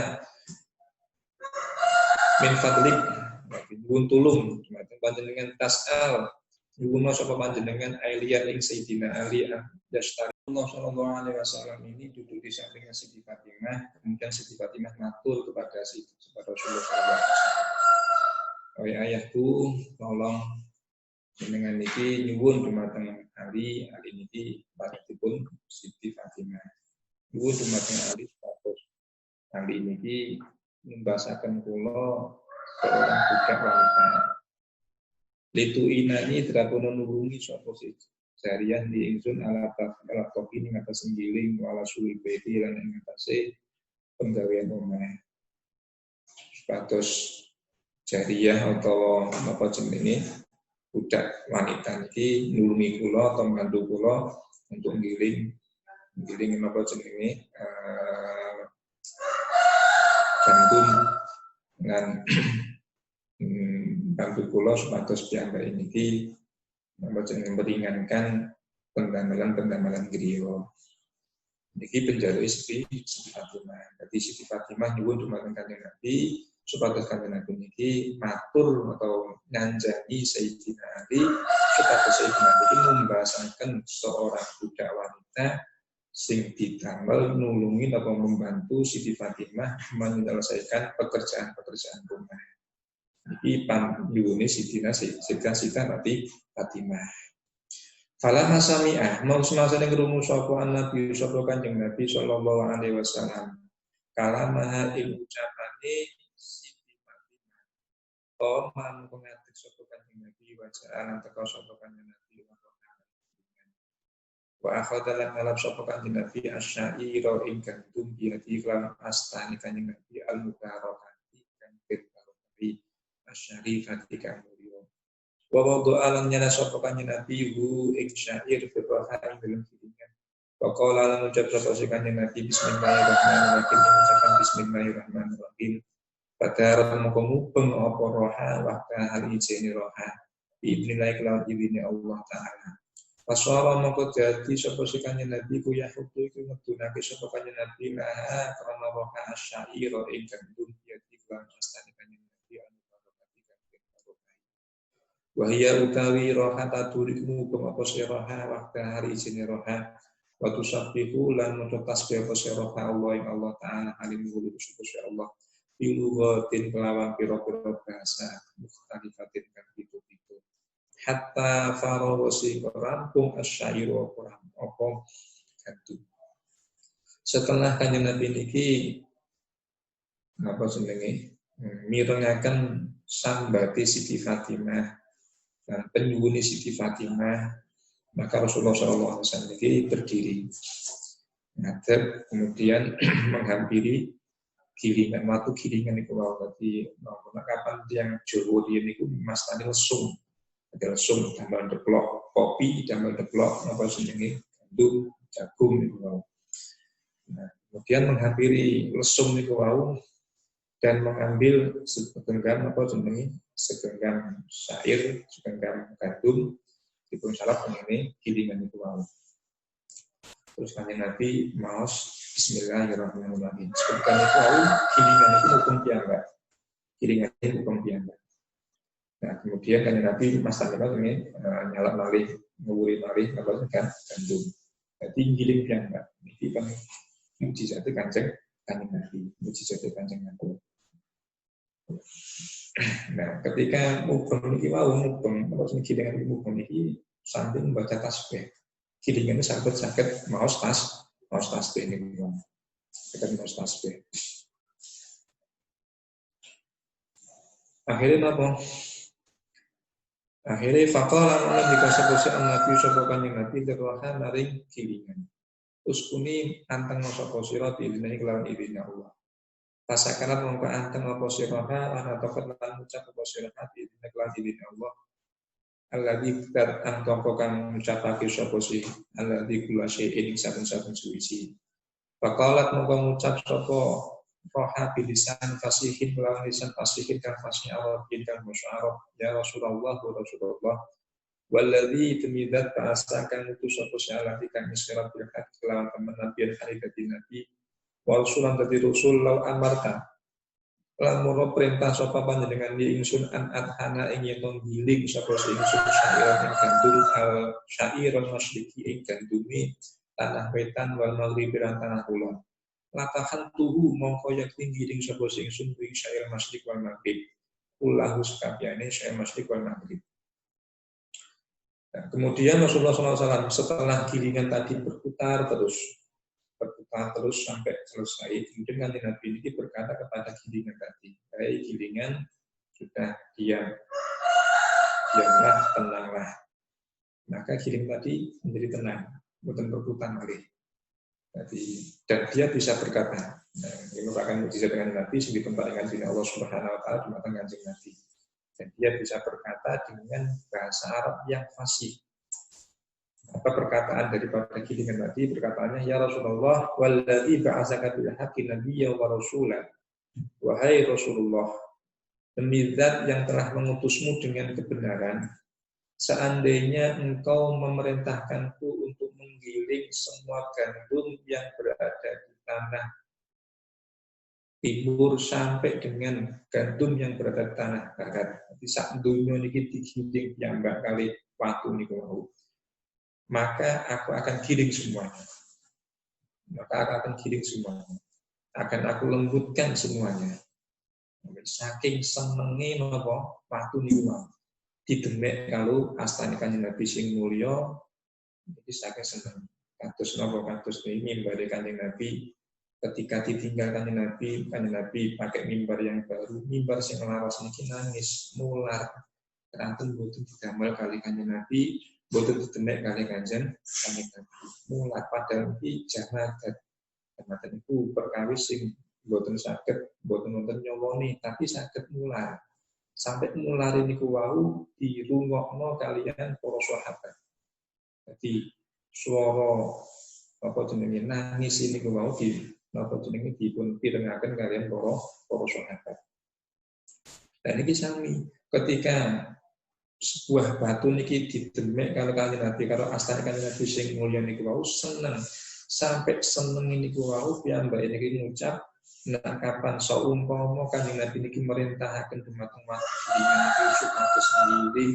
S2: nyuwun tulung panjenengan tasal nyuwun sapa panjenengan aliyan ing Sayyidina Ali Dastari. Allah Shallallahu Alaihi Wasallam ini duduk di sampingnya Siti Fatimah, kemudian Siti Fatimah matur kepada Rasulullah SAW. Wahai ayahku, tolong jenengan niki nyuwun dumateng Ali niki patipun Siti Fatimah. Nyuwun dumateng Ali status Ali niki membahasakan kula seorang budak wanita. Litu inani terapun nulungi sapa siji. Jariah di ingsun ala toki ing atas senggiling wala suwi beti lan ing atase penggawean omah. Status jariah atau apa jenenge budak wanita niki nulungi kula atau mbantu kula untuk ngiling apa jenenge jantung dengan bantu kula supados piyambak niki meringankan pendamalan griya. Niki penjaluke Siti Fatimah. Jadi Siti Fatimah nyuwun dumateng Kanjeng Nabi supados Kanjeng Nabi niki matur atau nyanjani Sayyidina Ali supados Sayyidina Ali membahasaken seorang budak wanita sing didamel nulungi atau membantu Siti Fatimah menyelesaikan pekerjaan-pekerjaan rumah. Iki panjune Siti Fatimah. Fala masami'ah mau semasane krungu sapa Nabi sapa Kanjeng Nabi sallallahu alaihi wasallam. Kalamah ing ucapane Siti Fatimah. Oh man pengatik sapa Kanjeng Nabi wajah teka sapa Kanjeng Nabi wa akhadalan ngalap sapa Kanjeng Nabi asyaira ing gandum biati lan astani Kanjeng Nabi al-mubarakati kang berkahi asyarifati kang mulya. Wa wadu alam nyana sapa Kanjeng Nabi hu ing syair berbaha ing dalam kiringan. Wa qala lan ucap sapa Kanjeng Nabi bismillahirrahmanirrahim ucapan bismillahirrahmanirrahim. Padahal moko mubeng apa roha waktu hari ijeni roha biidznillah kelawan idine Allah Ta'ala. Paswara moko dadi sapa Kanjeng Nabi ku yahudu iku ngedunake sapa Kanjeng Nabi laha karena roha asyair ing gandum yati lan astane Kanjeng Nabi anu barokati kang barokah. Wa hiya utawi roha taduriku mubeng apa siraha waktu hari ijeni roha wa tusabbihu lan maca tasbih apa siraha Allah ing Allah Ta'ala alim gulu sapa Allah. Iluwatin kelawan piro-piro bahasa mukhtalifatin kan itu. hatta farosi rampung asyairu apa gandum. Setelah kanjeng Nabi niki apa jenenge mirengaken sambate Siti Fatimah dan penyuwuni Siti Fatimah, maka Rasulullah SAW ini berdiri ngadep kemudian menghampiri gilingan watu gilingan itu wau tadi kapan tiang Jawa dia niku mastane lesung tambah deplok kopi tambah deplok apa jenenge gandum jagung niku wau. Nah, kemudian menghampiri lesung niku wau dan mengambil segenggam apa jenenge segenggam syair segenggam gandum dipun salap ngene gilingan niku wau. Terus kanjeng Nabi maos Bismillahirrahmanirrahim. Sebutkan itu wau gilingan itu hukum piyambak. Gilingan itu hukum piyambak. Nah, kemudian kanjeng Nabi Mas Tanima ini nyalak malih, ngewuri malih apa kan gandum. Jadi giling piyambak. Ini kan mujizat kanjeng Nabi, mujizat kanjeng Nabi. Nah, ketika mubeng iki wau mubeng apa sing gilingan iki mubeng iki sambil membaca tasbih. Gilingan itu sakit maos tasbih ini bukan. Kita maos tasbih. Akhirnya apa? Akhirnya faqala lan dikasih Nabi sapa kanjeng Nabi terwaha maring gilingan. Uskuni anteng sapa sira diiringi kelawan irine Allah. Pasakarat mongko anteng apa sira lan atokot lan ngucap apa sira diiringi kelawan irine Allah. Alladzi kat antoko kang ngucapake sapa si alladzi kula syai'in saben-saben suwisi. Faqalat mongko ngucap sapa roha bilisan fasihin lawan lisan fasihin kang fasih Arabin kang musyarab ya Rasulullah wa Rasulullah walladzi tumidat ta'asa kang utus sapa si alladzi kang isyarat bil haq kelawan temen nabi hari dadi nabi wa rasulan dadi rasul law amarta lamun perintah sapa panjenengan di ingsun an adhana ing yen giling sapa sing ingsun syairan ing gandum al syairan masyriki ing gandumi tanah wetan wal maghribi lan tanah kulon latahan tuhu mongko yakti giling sapa sing ingsun ing syair masyrik wal maghrib ulahu sakabehane syair masyrik wal maghrib. Nah, kemudian Rasulullah SAW setelah gilingan tadi berputar terus sampai selesai. Kemudian kanjeng Nabi ini berkata kepada gilingan tadi, "Hai gilingan, sudah diamlah, tenanglah." Maka giling tadi menjadi tenang, bukan berputar lagi. Jadi, dan dia bisa berkata, ini merupakan mujizat dengan Nabi, sehingga tempat dengan diri Allah Subhanahu Wa Taala di mata kanjeng Nabi. Dan dia bisa berkata dengan bahasa Arab yang fasih. Apa perkataan daripada gilingan tadi? Perkataannya, ya Rasulullah, walladzi ba'atsaka bil haqqi nabiyyan wa rasulan. Wahai Rasulullah, demi zat yang telah mengutusmu dengan kebenaran, seandainya engkau memerintahkanku untuk menggiling semua gandum yang berada di tanah timur sampai dengan gandum yang berada di tanah barat. Jadi sak dunya niki digiling piyambak kali watu niku wau. Maka aku akan giling semuanya. Akan aku lembutkan semuanya. Saking senenge napa watu niku wau. Didemek kalau astane kanjeng Nabi sing mulya iki saking seneng. Kados ini mimbare kanjeng Nabi ketika ditinggal kanjeng Nabi pakai mimbar yang baru, mimbar sing lawas niki nangis mular. Kanten boten didamel kali kanjeng Nabi, boten didemek kali kanjeng Nabi. Mular padahal iki jamadat. Jamadat itu perkawis sing boten saged, boten wonten nyowoni, tapi saged mular. Sampai mulai niku wau dirungokno kalian para sahabat. Jadi suara apa jenenge nangis niku wau di apa jenenge dipun pirengaken kalian para sahabat. Dan iki sami ketika sebuah batu niki didemek kalau kanjeng Nabi karo astane kanjeng Nabi sing mulya niku wau seneng sampai seneng niku wau piyambake niki ngucap nah kapan saumpama kanjeng Nabi niki merintahaken dumateng dengan niki supados sendiri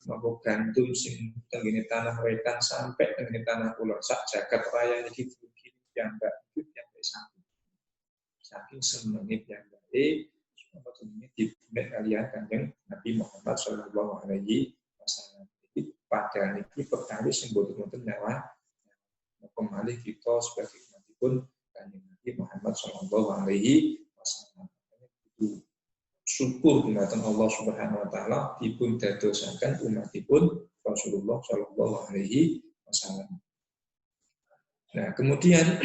S2: napa gandum sing tenggene tanah wetan sampai tenggene tanah kulon sak jagat raya niki dugi piyambak saking senenge piyambake apa jenenge didemek kalian kanjeng Nabi Muhammad sallallahu alaihi wasallam. padahal niki perkawis sing boten nyawa kembali kita sebagai umatipun Kanjeng Nabi Muhammad Shallallahu Alaihi Wasallam. Syukur dumateng Allah Subhanahu Wa Taala dipun dadosaken umatipun Rasulullah Shallallahu Alaihi Wasallam. Nah kemudian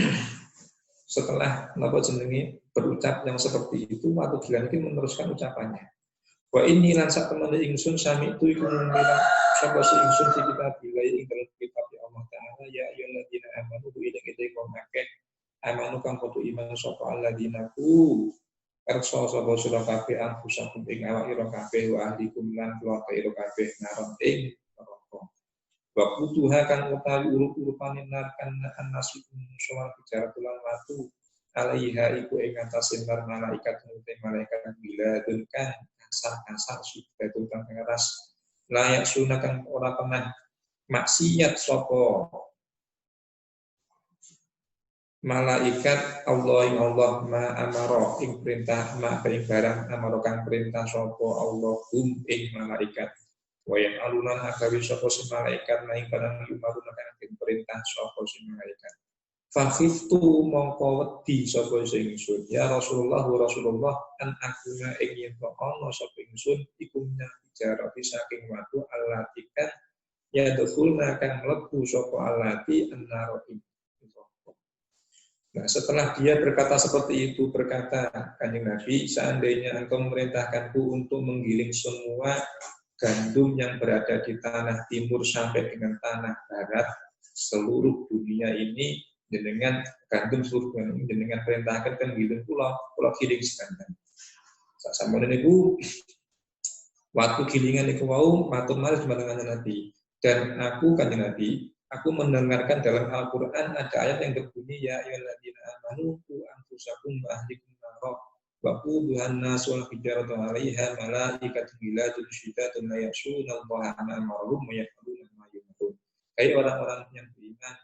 S2: setelah napa jenenge berucap yang seperti itu, waktu Gilang ini meneruskan ucapannya. Wa inni lan sak temene ingsun sami itu iku mumira sapa si ingsun fi kitab bilai ing dalem kitab Allah Taala ya ayyuhalladzina amanu bi ilmi wong akeh amanu kang kudu iman sapa alladzina ku erso sapa sira kabeh anfusakum ing awak ira kabeh wa ahlikum lan keluarga ira kabeh naron ing neraka. Wa kutuha kang utawi urup-urupane narkan annasikum soal bicara tulang watu alaiha iku ing atase malaikat malaikat biladun kan kasar sudah tentang keras layak sunakan orang pernah maksiat sopo malaikat Allah ma amaro ing perintah ma ing barang amaro kang perintah sopo Allah ing malaikat wayan alunan agawi sopo si malaikat na ing barang yumaruna kang perintah sopo si malaikat fakhiftu mongko wedi sapa ingsun ya Rasulullah an akuna ing yen ana sapa ingsun iku nyajarati saking watu allatikan ya dukhulna kang mlebu sapa allati annarati. Nah setelah dia berkata seperti itu berkata Kanjeng Nabi seandainya engkau memerintahkanku untuk menggiling semua gandum yang berada di tanah timur sampai dengan tanah barat seluruh dunia ini dengan gandum seluruh dunia dengan perintahkan kan giling pulau giling sekanten. Sasamune niku waktu gilingan niku wau matur malih dengan Nabi dan aku Kanjeng Nabi aku mendengarkan dalam Al-Qur'an ada ayat yang berbunyi ya ayyuhalladzina amanu qu anfusakum wa ahlikum nar wa quduhan nas wal hijaratu 'alaiha malaikatun ghiladun syidatun la ya'sunallaha ma amaruhum wa yaf'aluna ma yu'marun. Hai orang-orang yang beriman,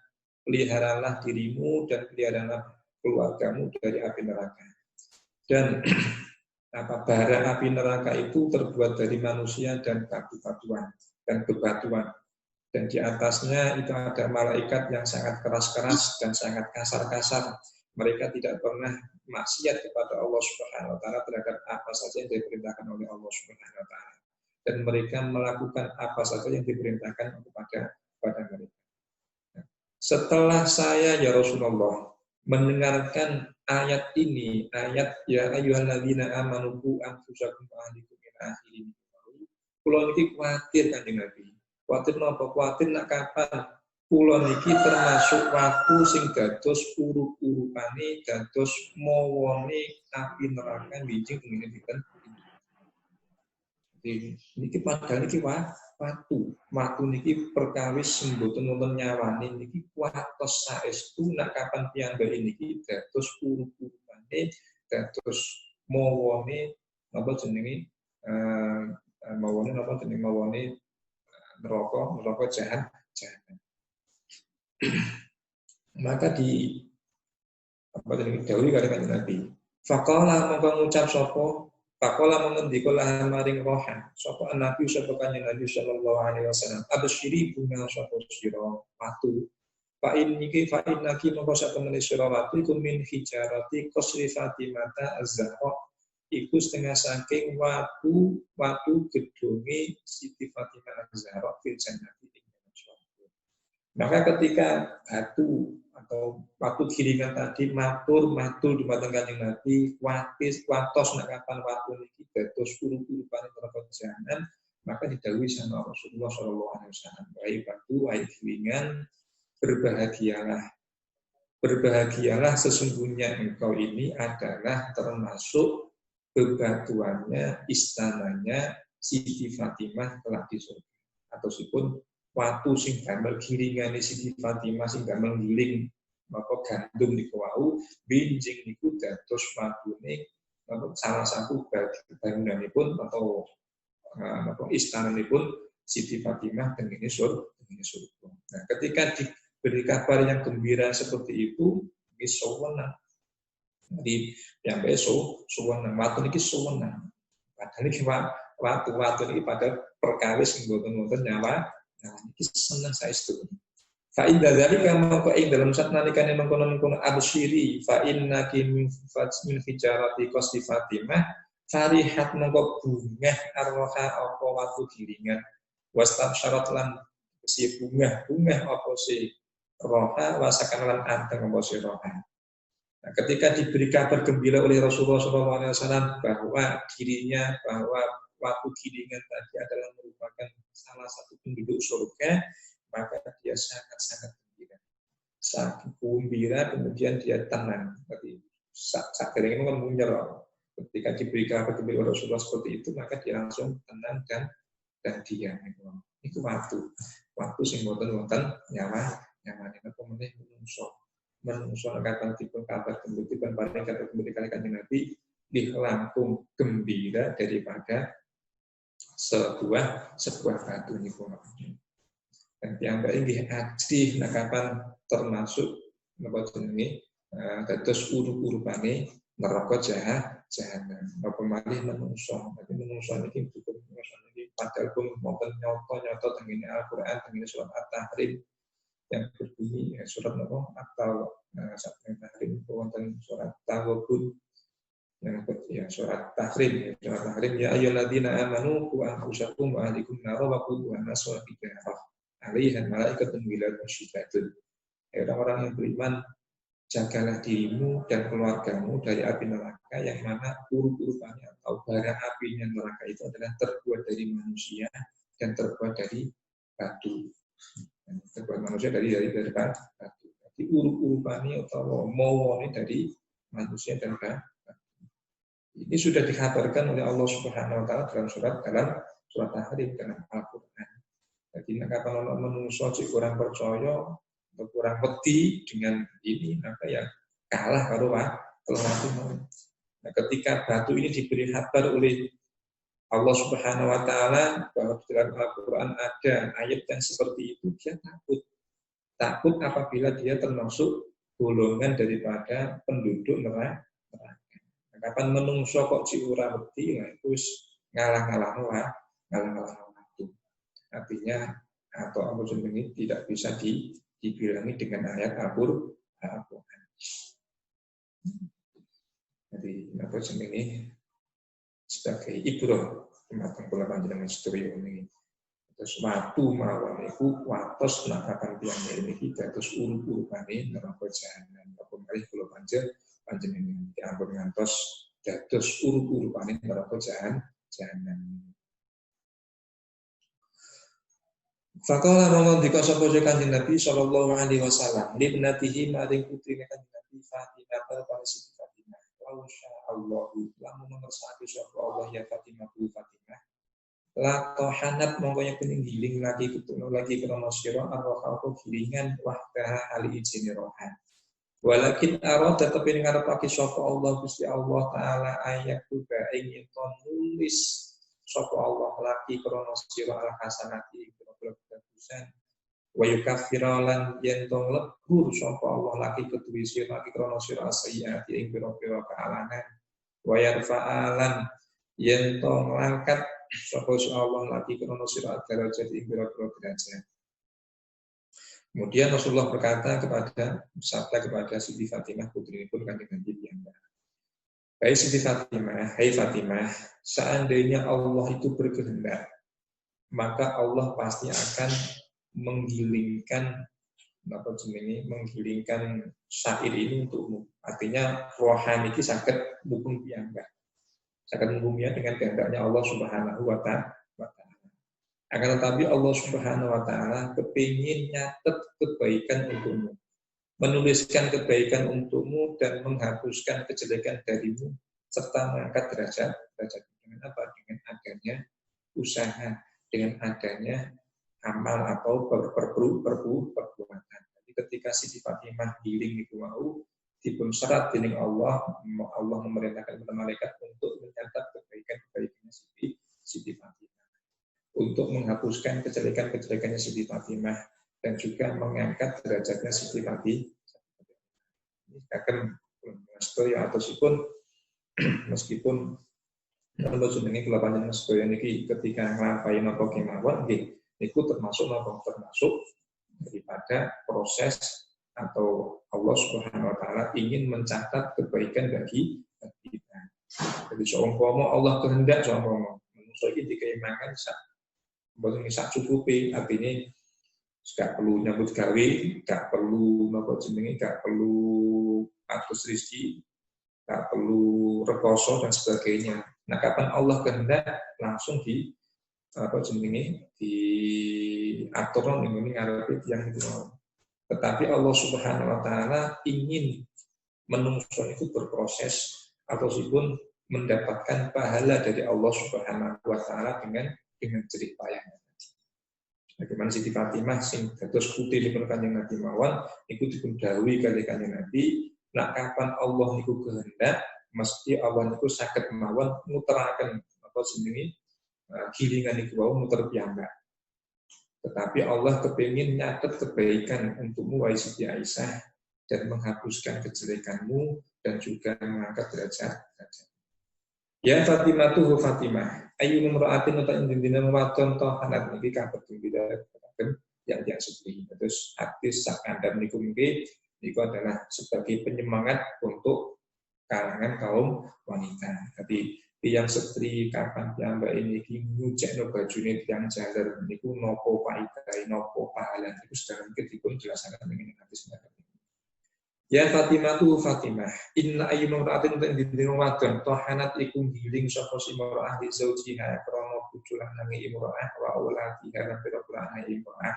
S2: peliharalah dirimu dan peliharalah keluargamu dari api neraka. Dan bara api neraka itu terbuat dari manusia dan batu-batuan dan bebatuan. Dan di atasnya itu ada malaikat yang sangat keras-keras dan sangat kasar-kasar. Mereka tidak pernah maksiat kepada Allah Subhanahu wa taala terhadap apa saja yang diperintahkan oleh Allah Subhanahu wa taala. Dan mereka melakukan apa saja yang diperintahkan kepada mereka. Setelah saya ya Rasulullah mendengarkan ayat ini, ayat ya ayyuhalladzina amanu qu anfusakum wa ahlikum min akhirin. Kula niki kuwatir Kanjeng Nabi. Kuwatir napa? Kuwatir nak kapan kula niki termasuk waktu sing dados urup-urupane dados mawone api neraka bijing ngene dinten. Niki padahal niki watu niki perkawis sing boten wonten nyawane niki kuatos saestu nak kapan piyambake niki dados urip-uripane dados mawone napa jenenge mawone neraka jahat. Maka di apa jenenge dawuh kali Kanjeng Nabi faqala mongko ngucap sapa Pakola mengendikalah maring rohan. Sapa Nabi sapa Kanjeng Nabi sallallahu alaihi wasallam. Absyiri bunga sapa sira watu. Fa inniki fa innaki mongko sak temene sira watu iku min hijarati qasri Fatimah Az-Zahra. Iku setengah saking watu gedunge Siti Fatimah Az-Zahra fil jannati ing surga. Maka ketika batu atau waktu gilingan tadi matur dumateng Kanjeng Nabi watos nak kapan waktu niki dados urip-uripane neraka jahanam maka didhawuhi sama Rasulullah sallallahu alaihi wasallam wahai batu wahai gilingan berbahagialah sesungguhnya engkau ini adalah termasuk bebatuannya istananya Siti Fatimah kelak di surga ataupun waktu sing gamel giringane Siti Fatimah sing gamel giling maka gandum niku wau binjing niku dados watune salah satu bangunanipun atau istananipun Siti Fatimah tengene surga. Nah, ketika diberi kabar yang gembira seperti itu, wis sowenang. Jadi yang besok sowenang watu niki sowenang. Padahal iki watu niki pada perkawis mboten nyawa Nah, iki seneng saestu. Fa inda dzalika maka ing dalam sat nalikane mengkono-mengkono absyiri fa innaki min fijarati qasdi Fatimah farihat mengko bungah arwaha apa watu gilingan wastabsyarat lan si bungah apa si roha wasakan lan anteng apa si roha. Nah, ketika diberi kabar gembira oleh Rasulullah SAW bahwa dirinya bahwa watu gilingan tadi adalah merupakan salah satu penduduk surga, maka dia sangat-sangat gembira. Saking gembira, kemudian dia tenang. Tapi saat ini kan menyerah. Ketika diberi kabar gembira Rasulullah seperti itu, maka dia langsung tenang dan diam. Itu waktu sing boten nyaman itu kemudian menungso kata tipun kabar gembira paling kabar gembira kali Nabi langkung gembira daripada sebuah batu ini pun. Dan piyambak inggih adih nakapan termasuk napa jenenge dados urupane neraka jahanam. Napa malih menungso. Tapi menungso niki cukup menungso niki padahal pun wonten nyata tengene Al-Qur'an tengene surat At-Tahrim yang berbunyi surat napa atau sampai Tahrim wonten surat Taghabun yang ya surat Tahrim ya ayyuhalladzina amanu qu anfusakum wa ahlikum nar wa quduha an-nas wal hijarah alaihan malaikatun ghiladun syidadun. Orang-orang yang beriman, jagalah dirimu dan keluargamu dari api neraka yang mana urup-urupannya atau bara apinya neraka itu adalah terbuat dari manusia dan terbuat dari batu. Terbuat manusia dari batu. Jadi urup-urupannya atau mawone dari manusia dan batu. Ini sudah dikabarkan oleh Allah Subhanahu wa taala dalam surat Tahrim dalam Al-Qur'an. Jadi kapan orang menungso kurang percaya atau kurang wedi dengan ini, maka ya kalah karo watu. Nah, ketika batu ini diberi kabar oleh Allah Subhanahu wa taala bahwa dalam Al-Qur'an ada ayat yang seperti itu, dia takut apabila dia termasuk golongan daripada penduduk neraka. Nah, kapan menungso kok ora wedi, nah itu ngalah-ngalah watu. Artinya atau apa ini tidak bisa dibilangi dengan ayat Al-Qur'an. Jadi apa ini sebagai ibrah matang kula panjenengan sedaya ini. Terus watu mawon iku watos nakapan piyambak niki dados urup-urupane neraka jahanam. Apa malih kula panjenengan diampun ngantos dados urup-urupane neraka jahanam. Faqala monggo dika sapa Kanjeng Nabi sallallahu alaihi wasallam libnatihi maring putrine Kanjeng Nabi Fatimah para Siti Fatimah wa Allahu lamun ngersake sapa Allah ya Fatimah la tahanat monggo yen kuning giling lagi ketuno lagi krana sira arwah apa gilingan wahdaha ali ijine rohan walakin arada tepin ngarepake sapa Allah Gusti Allah taala ayat tuba ing nulis sapa Allah lagi krana sira al hasanati kebagusan wa yukaffiran yen to lebur sapa Allah lagi ketuwi sira lagi krana sira sayyiati ing pira-pira kaalanan wa yarfa'alan yen to ngangkat sapa Allah lagi krana sira derajat ing pira-pira derajat. Kemudian Rasulullah berkata kepada Siti Fatimah putrinipun Kanjeng Nabi piyambak. Hai Siti Fatimah, hai Fatimah, seandainya Allah itu berkehendak maka Allah pasti akan menggilingkan syair ini untukmu. Artinya rohani ini saged mubeng piyambak. Saged mubengnya dengan kehendaknya Allah Subhanahu wa taala. Akan tetapi Allah Subhanahu wa taala kepingin nyatet kebaikan untukmu. Menuliskan kebaikan untukmu dan menghapuskan kejelekan darimu serta mengangkat derajat dengan apa? Dengan adanya usaha, dengan adanya amal atau perbuatan. Jadi ketika Siti Fatimah giling itu mau dipun serat dening Allah memerintahkan kepada malaikat untuk mencatat kebaikan-kebaikannya Siti Fatimah, untuk menghapuskan kejelekan-kejelekannya Siti Fatimah dan juga mengangkat derajatnya Siti Fatimah. Ini akan sedaya atosipun meskipun kalau jenenge kula panjenengan sedaya niki ketika nglampahi napa kemawon nggih itu termasuk daripada proses atau Allah Subhanahu wa taala ingin mencatat kebaikan bagi kita. Jadi seumpama Allah kehendak seumpama manusia iki dikeimakan sak cukupi, artinya gak perlu nyambut gawe, gak perlu gak perlu atus rezeki, gak perlu rekoso dan sebagainya. Nah, kapan Allah kehendak langsung diatur ini ngarepe yang itu. Tetapi Allah Subhanahu wa taala ingin menungso itu berproses atau pun mendapatkan pahala dari Allah Subhanahu wa taala dengan jerih payahnya. Bagaimana Siti Fatimah sing dados putih dipun Kanjeng Nabi mawon iku dipun dawuhi kali Kanjeng Nabi, nak kapan Allah niku kehendak mesti Allah niku saged mawon muteraken apa jenenge gilingan niku wau muter piyambak. Tetapi Allah kepingin nyatet kebaikan untukmu wahai Siti Aisyah dan menghapuskan kejelekanmu dan juga mengangkat derajat. Ya Fatimah tuh Fatimah, ayu numraatin atau indina wadon toh anak niki kabeh tidak yang seperti terus artis sak Anda niku adalah sebagai penyemangat untuk kalangan kaum wanita. Tapi yang setri kapan piyambak ini nyujekno bajune tiyang jaler niku nopo paidai nopo pahala niku sedang dipun jelasaken dengan hadis niki. Ya Fatimah tuh Fatimah, inna ayyuma ra'atin dinding wadon tohanat iku giling sapa si mar'ah di zaujiha krana bujulan nangi imra'ah wa aulati lan pira-pira imra'ah.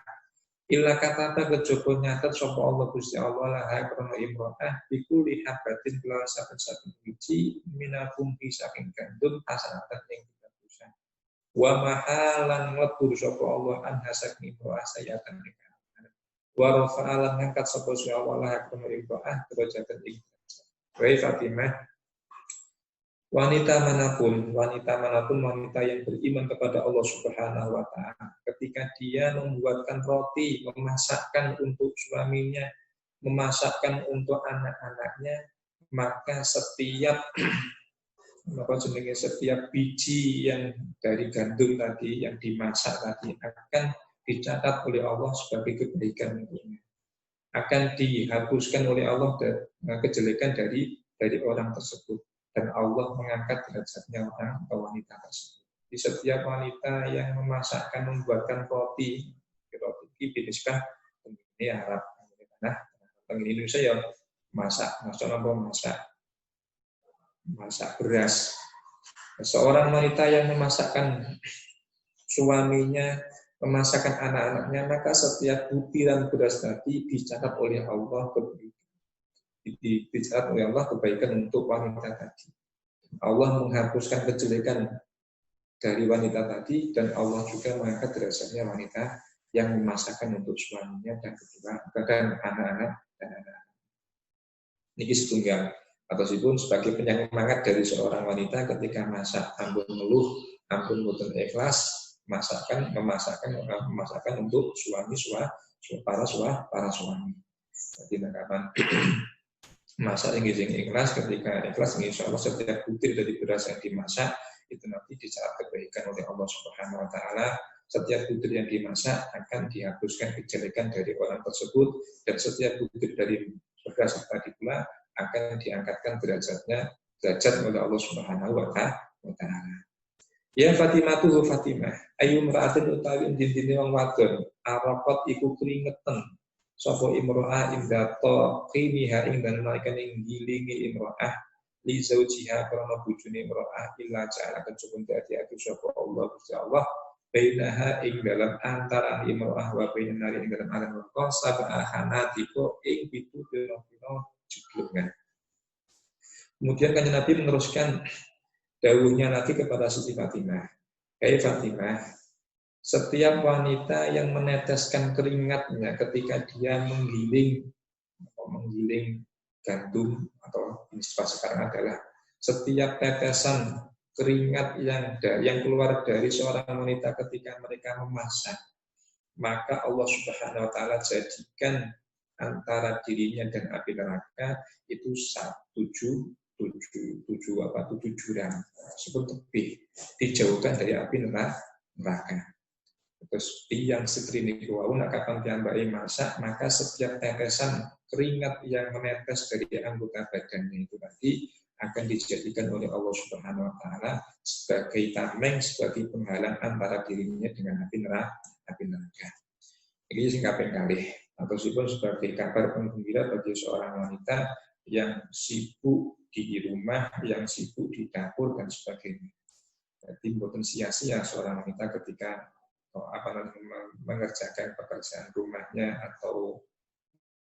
S2: Illa kata kejaba nyatet sapa Allah Gusti Allah lah krana imra'ah iku lihabatin kelawan saben-saben wiji minakum saking gandum asanatan ing bagusan. Wa mahalan nglebur sapa Allah an saking imra'ah sayatan wa rafa'alan ngangkat sapa si Allah hakuna ibah derajatan ing. Wahai Fatimah, wanita manapun wanita yang beriman kepada Allah Subhanahu wa taala, ketika dia membuatkan roti, memasakkan untuk suaminya, memasakkan untuk anak-anaknya, maka setiap biji yang dari gandum tadi yang dimasak tadi akan dicatat oleh Allah sebagai kebaikan untuknya. Akan dihapuskan oleh Allah kejelekan dari orang tersebut dan Allah mengangkat derajatnya orang atau wanita tersebut. Di setiap wanita yang memasakkan membuatkan roti ini binisbah ini Arab. Nah, di Indonesia ya masak beras. Seorang wanita yang memasakkan suaminya, memasakkan anak-anaknya, maka setiap butiran beras tadi dicatat oleh Allah kebaikan untuk wanita tadi. Allah menghapuskan kejelekan dari wanita tadi dan Allah juga mengangkat derajatnya wanita yang memasakkan untuk suaminya dan anak-anak dan anak-anak. Ini setunggal atau pun sebagai penyemangat dari seorang wanita ketika masak, ampun ngeluh, ampun boten ikhlas. memasakkan untuk para suami. Jadi kapan masak yang ikhlas, ketika ikhlas insya Allah setiap butir dari beras yang dimasak itu nanti dicatat kebaikan oleh Allah Subhanahu wa taala. Setiap butir yang dimasak akan dihapuskan kejelekan dari orang tersebut dan setiap butir dari beras tadi pula akan diangkatkan derajat oleh Allah Subhanahu wa taala. Ya Fatimah tuh Fatimah, ayu meraatin utawi dindine wong wadon, arafat iku keringetan sapa imro'ah indato qimiha ing dan naikan ing gilingi imro'ah li zaujiha karena bojone imro'ah illa ja'ala kejubun dadi aku sapa Allah Gusti Allah bainaha ing dalam antara imro'ah wa bainan nari ing dalam alam Allah sab'a hanatiko ing pitu pira-pira jeblungan. Kemudian Kanjeng Nabi meneruskan dawuhnya lagi kepada Siti Fatimah. Hai Fatimah, setiap wanita yang meneteskan keringatnya ketika dia menggiling gandum atau istilah sekarang adalah setiap tetesan keringat yang keluar dari seorang wanita ketika mereka memasak, maka Allah Subhanahu wa taala jadikan antara dirinya dan api neraka itu 7 jurang, sebut lebih dijauhkan dari api neraka. Terus tiang setri niku wau nak kapan piyambake masak, maka setiap tetesan keringat yang menetes dari anggota badannya itu tadi akan dijadikan oleh Allah Subhanahu wa taala sebagai tameng, sebagai penghalang antara dirinya dengan api neraka. Ini sing kaping kalih. Atau sebagai kabar penggembira bagi seorang wanita yang sibuk di rumah, yang sibuk di dapur dan sebagainya. Jadi bukan sia-sia seorang wanita ketika mengerjakan pekerjaan rumahnya atau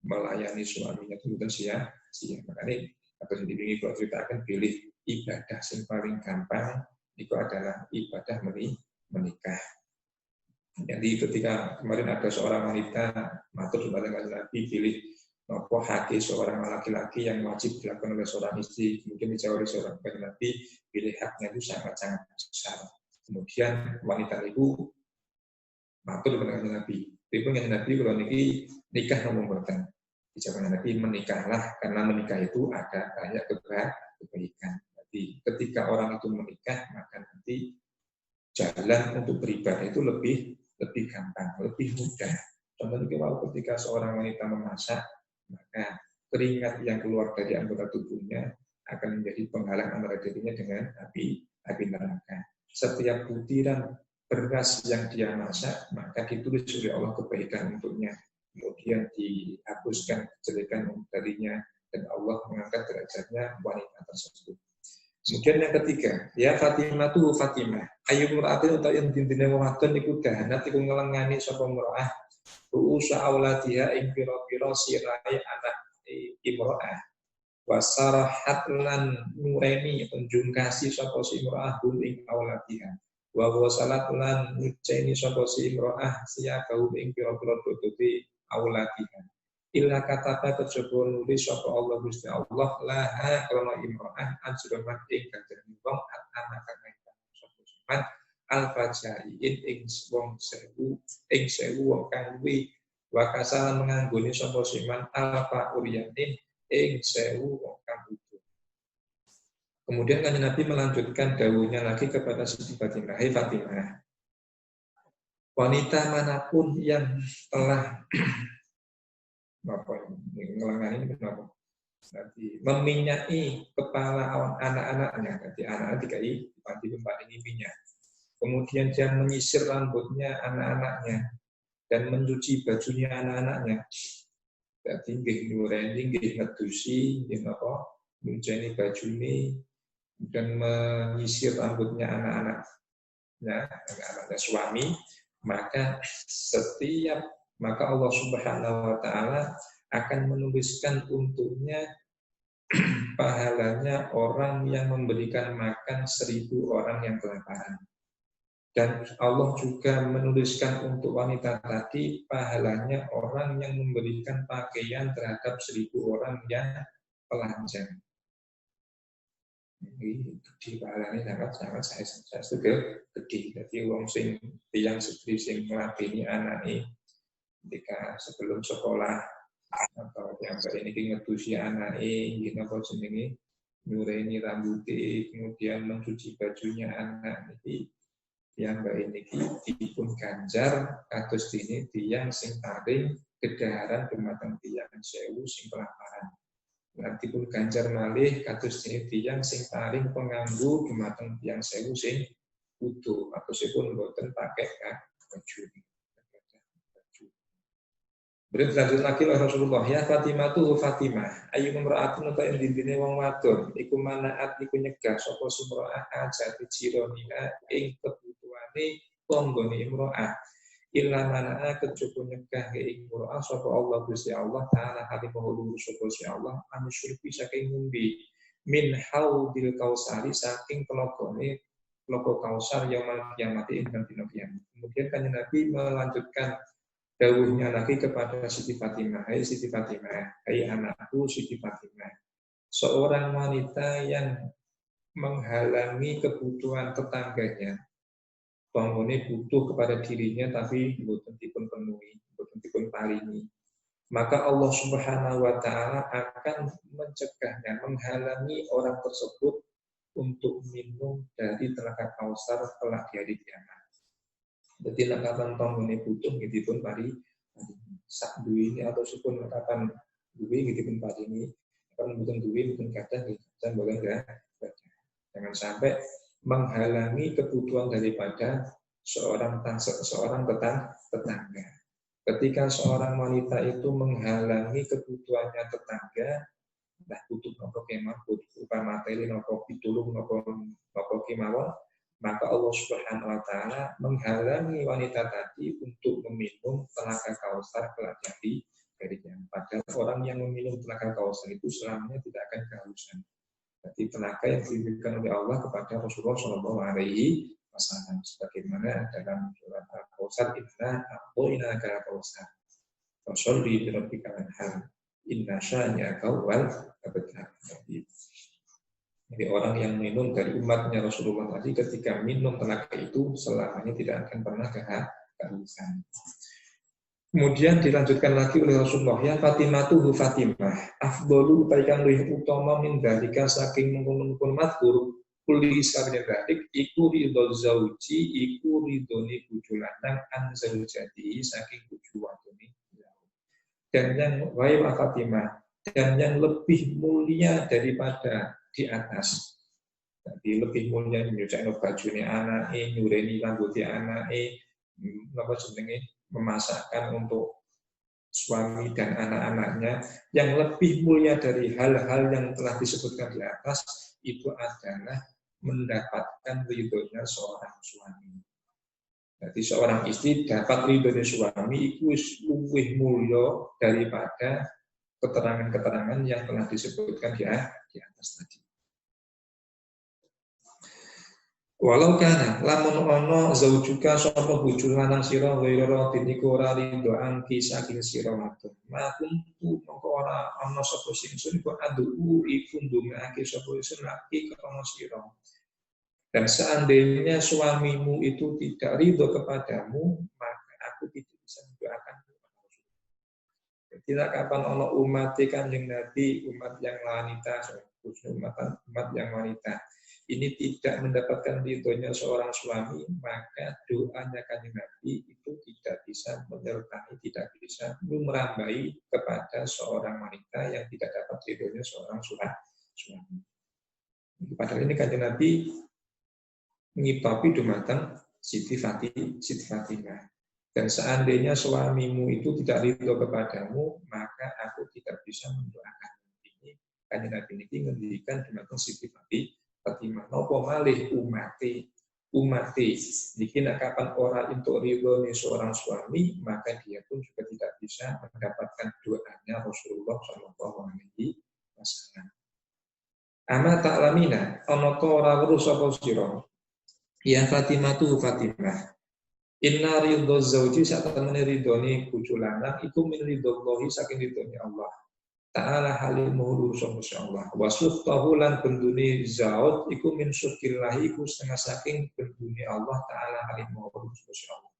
S2: melayani suaminya itu bukan sia-sia. Makanya atau ini kalau kita akan pilih ibadah yang paling gampang itu adalah ibadah menikah. Jadi ketika kemarin ada seorang wanita matur kepada Nabi pilih haki seorang laki-laki yang wajib dilakukan oleh seorang istri, kemudian dijawab oleh seorang Nabi pilih haknya itu sangat-sangat besar. Kemudian wanita itu matur kepada Nabi. Tapi Nabi kalau nikah ngomong bertan. Dijawab Nabi menikahlah karena menikah itu ada banyak kebaikan. Jadi ketika orang itu menikah maka nanti jalan untuk beribadah itu lebih gampang, lebih mudah. Contohnya kalau ketika seorang wanita memasak, maka keringat yang keluar dari anggota tubuhnya akan menjadi penghalang antara dirinya dengan api neraka. Setiap butiran beras yang dia masak, maka ditulis oleh Allah kebaikan untuknya. Kemudian dihapuskan kejelekan darinya dan Allah mengangkat derajatnya wanita tersebut. Kemudian yang ketiga, ya Fatimah tuh Fatimah. Ayu mur'atin untuk yang dintine wong wadon iku dahanat iku ngelengani sapa mur'ah. Ru'usa auladiha ing pira-pira sirahe anak imro'ah. Wasarahat lan nureni penjungkasi sapa si imro'ah hum ing auladiha. Wa wasalat lan nyuceni sapa si imro'ah siya kaum ing pira-pira tututi auladiha. Illa katata kejaba nulis sapa Allah Gusti Allah laha krana imro'ah ajrun ing ganjaran wong anak kang sapa sampean al-fajaiin ing wong sewu wong kang luwi wa kasalan menganggone sapa siman alfa uriyatin ing sewu wong kang butuh. Kemudian Kanjeng Nabi melanjutkan dawuhnya lagi kepada Siti Fatimah, "Hai Fatimah, wanita manapun yang telah ngelangani ini kenapa? Nanti meminyai kepala anak-anaknya, jadi anak-anak dikai ini minyak. Kemudian dia menyisir rambutnya anak-anaknya dan mencuci bajunya anak-anaknya. Jadi nggih nureni, nggih ngedusi, nggih napa, nyuceni bajune dan menyisir rambutnya anak-anaknya suami, maka maka Allah Subhanahu wa taala akan menuliskan untuknya pahalanya orang yang memberikan makan 1000 orang yang kelaparan. Dan Allah juga menuliskan untuk wanita tadi pahalanya orang yang memberikan pakaian terhadap 1000 orang yang telanjang. Ini gede pahalanya sangat saya setuju gede. Jadi wong sing tiyang setri sing nglabeni anake ketika sebelum sekolah atau yang ini ngedusi anake nggih napa jenenge nyureni rambutnya kemudian mencuci bajunya anak niki yang ini dipun ganjar kados dene tiyang sing paring kedaharan dumateng tiyang sewu sing kelaparan. Nanti pun ganjar malih kados dene tiyang sing paring penganggu dumateng tiyang sewu sing butuh atau sepun boten pakai baju. Berarti lanjut lagi oleh Rasulullah, ya Fatimah tuh Fatimah, ayu memra'atun untuk yang dintine wong wadon, iku manaat iku nyegah sapa sumra'ah aja dijironiha ing kebutuhane konggone imra'ah. Illa mana'a kejaba nyegah ing imra'ah sapa Allah Gusti Allah taala halimahulu sapa si Allah anusyurpi saking ngombe min haudil kausari saking telaga kausar yaumul kiamat ing dina kiamat. Kemudian Kanjeng Nabi melanjutkan dawuhnya lagi kepada Siti Fatimah, hai Siti Fatimah, hai anakku Siti Fatimah, seorang wanita yang menghalangi kebutuhan tetangganya, bangunnya butuh kepada dirinya tapi bukan dipun penuhi, bukan dipun paringi, maka Allah Subhanahu wa taala akan mencegahnya, menghalangi orang tersebut untuk minum dari telaga Kausar kelak di hari kiamat. Jadi nek kapan tongone butuh nggih pari sak duwe ini atau sepun kapan duwe nggih paringi. Kapan mboten duwe mboten kathah nggih dan boleh enggak. Jangan sampai menghalangi kebutuhan daripada seorang tetangga. Ketika seorang wanita itu menghalangi kebutuhannya tetangga, nah butuh nopo kemah, butuh materi nopo pitulung nopo kemawon, maka Allah Subhanahu wa taala menghalangi wanita tadi untuk meminum telaga Kausar kelak darinya. Padahal orang yang meminum telaga Kausar itu selamanya tidak akan kehausan. Jadi tenaga yang diberikan oleh Allah kepada Rasulullah Shallallahu Alaihi Wasallam, sebagaimana dalam surat Al-Kausar, Inna a'tainaka Kausar, fasholli li rabbika wanhar, inna syani'aka huwal abtar. Jadi orang yang minum dari umatnya Rasulullah tadi, ketika minum tenaga itu selamanya tidak akan pernah kehausan. Kemudian dilanjutkan lagi oleh Rasulullah, ya Fatimatuhu Fatimah, afdolu upaikan luwih utama min dalika saking mengkonon-mengkonon madhur, kulli iskarnya dadik, iku ridho zauji, iku ridhoni bojo lanang an zaujati saking bojo wadone. Dan yang wa Fatimah, dan yang lebih mulia daripada di atas. Jadi lebih mulia nyucakno bajune anake, nyureni rambute anake, napa jenenge? Memasakkan untuk suami dan anak-anaknya, yang lebih mulia dari hal-hal yang telah disebutkan di atas itu adalah mendapatkan ridhonya seorang suami. Jadi seorang istri dapat ridhonya suami itu lebih mulia daripada keterangan-keterangan yang telah disebutkan di atas tadi. Walau kana lamun ono zaujuka sapa bojo lanang sira ghairu tiniku ora rido angki saking sira wadon. Makun tu mongko ora ono sapa sing sun kok adu iku ndongake sapa sun laki krana sira. Dan seandainya suamimu itu tidak ridho kepadamu, maka aku tidak bisa mendoakan. Tidak kapan ono umat Kanjeng Nabi, umat yang wanita, umat yang wanita. Ini tidak mendapatkan ridhonya seorang suami, maka doanya Kanjeng Nabi itu tidak bisa menyertai, tidak bisa merambai kepada seorang wanita yang tidak dapat ridhonya seorang suami. Padahal ini Kanjeng Nabi ngitopi dumateng Siti Fatimah. Dan seandainya suamimu itu tidak ridho kepadamu, maka aku tidak bisa mendoakan. Ini Kanjeng Nabi ini ngendikan dumateng Siti Fatimah, nopo malih umati niki kapan orang untuk ridho ni seorang suami, maka dia pun juga tidak bisa mendapatkan doanya Rasulullah Shallallahu Alaihi Wasallam. Ama ta'lamina ana ta ora weruh sapa sira ya Fatimatu Fatimah, inna ridho zauji satamene ridhone bojo lanang iku min ridhollahi saking ridhone Allah Ta'ala halimuhu Allah. Wasuf tahulan benduni zaud iku min syukillahi iku setengah saking benduni Allah Ta'ala halimuhu Allah.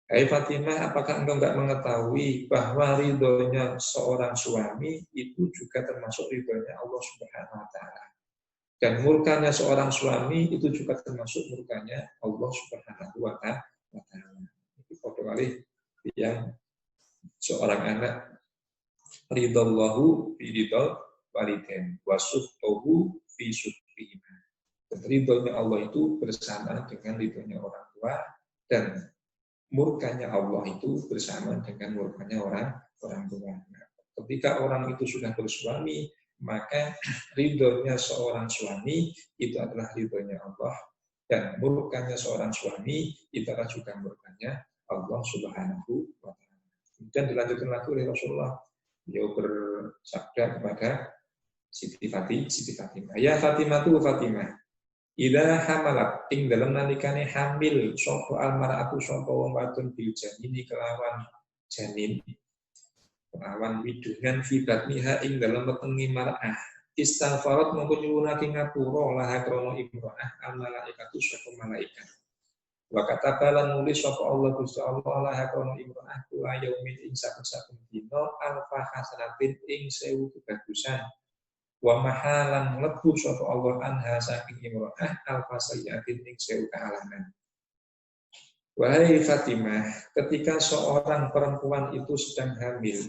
S2: Hai Fatimah, apakah engkau enggak mengetahui bahwa ridhonya seorang suami itu juga termasuk ridhonya Allah Subhanahu wa Ta'ala. Dan murkanya seorang suami itu juga termasuk murkanya Allah Subhanahu wa Ta'ala. Itu foto kali yang seorang anak ridallahu fi ridal walidain wa suhtuhu fi suhbihima. Ridhonya Allah itu bersama dengan ridhonya orang tua, dan murkanya Allah itu bersama dengan murkanya orang tua. Nah, ketika orang itu sudah bersuami, maka ridhonya seorang suami itu adalah ridhonya Allah, dan murkanya seorang suami itu adalah juga murkanya Allah Subhanahu wa Ta'ala. Kemudian dilanjutkan lagi oleh Rasulullah. Beliau bersabda kepada Siti Fatimah, ya Fatimah tu Fatimah, idza hamalat ing dalam nalikane hamil sapa almaratu sapa wong wadon bil janini kelawan janin, kelawan widungan fi batniha ing dalam wetenge mar'ah, istighfarat mongko nyuwunake ngapura laha krana imro'ah al malaikatu sapa malaikat. Wa katabalan nulis sapa Allah Gusti Allah la hakana imro'ah kula yaumin ing saben-saben dina alfa hasanatin ing 1000 kebagusan. Wa mahalan mlebu sapa Allah anha saking imro'ah alfa sayyatin ing 1000 kealaman. Wahai Fatimah, ketika seorang perempuan itu sedang hamil,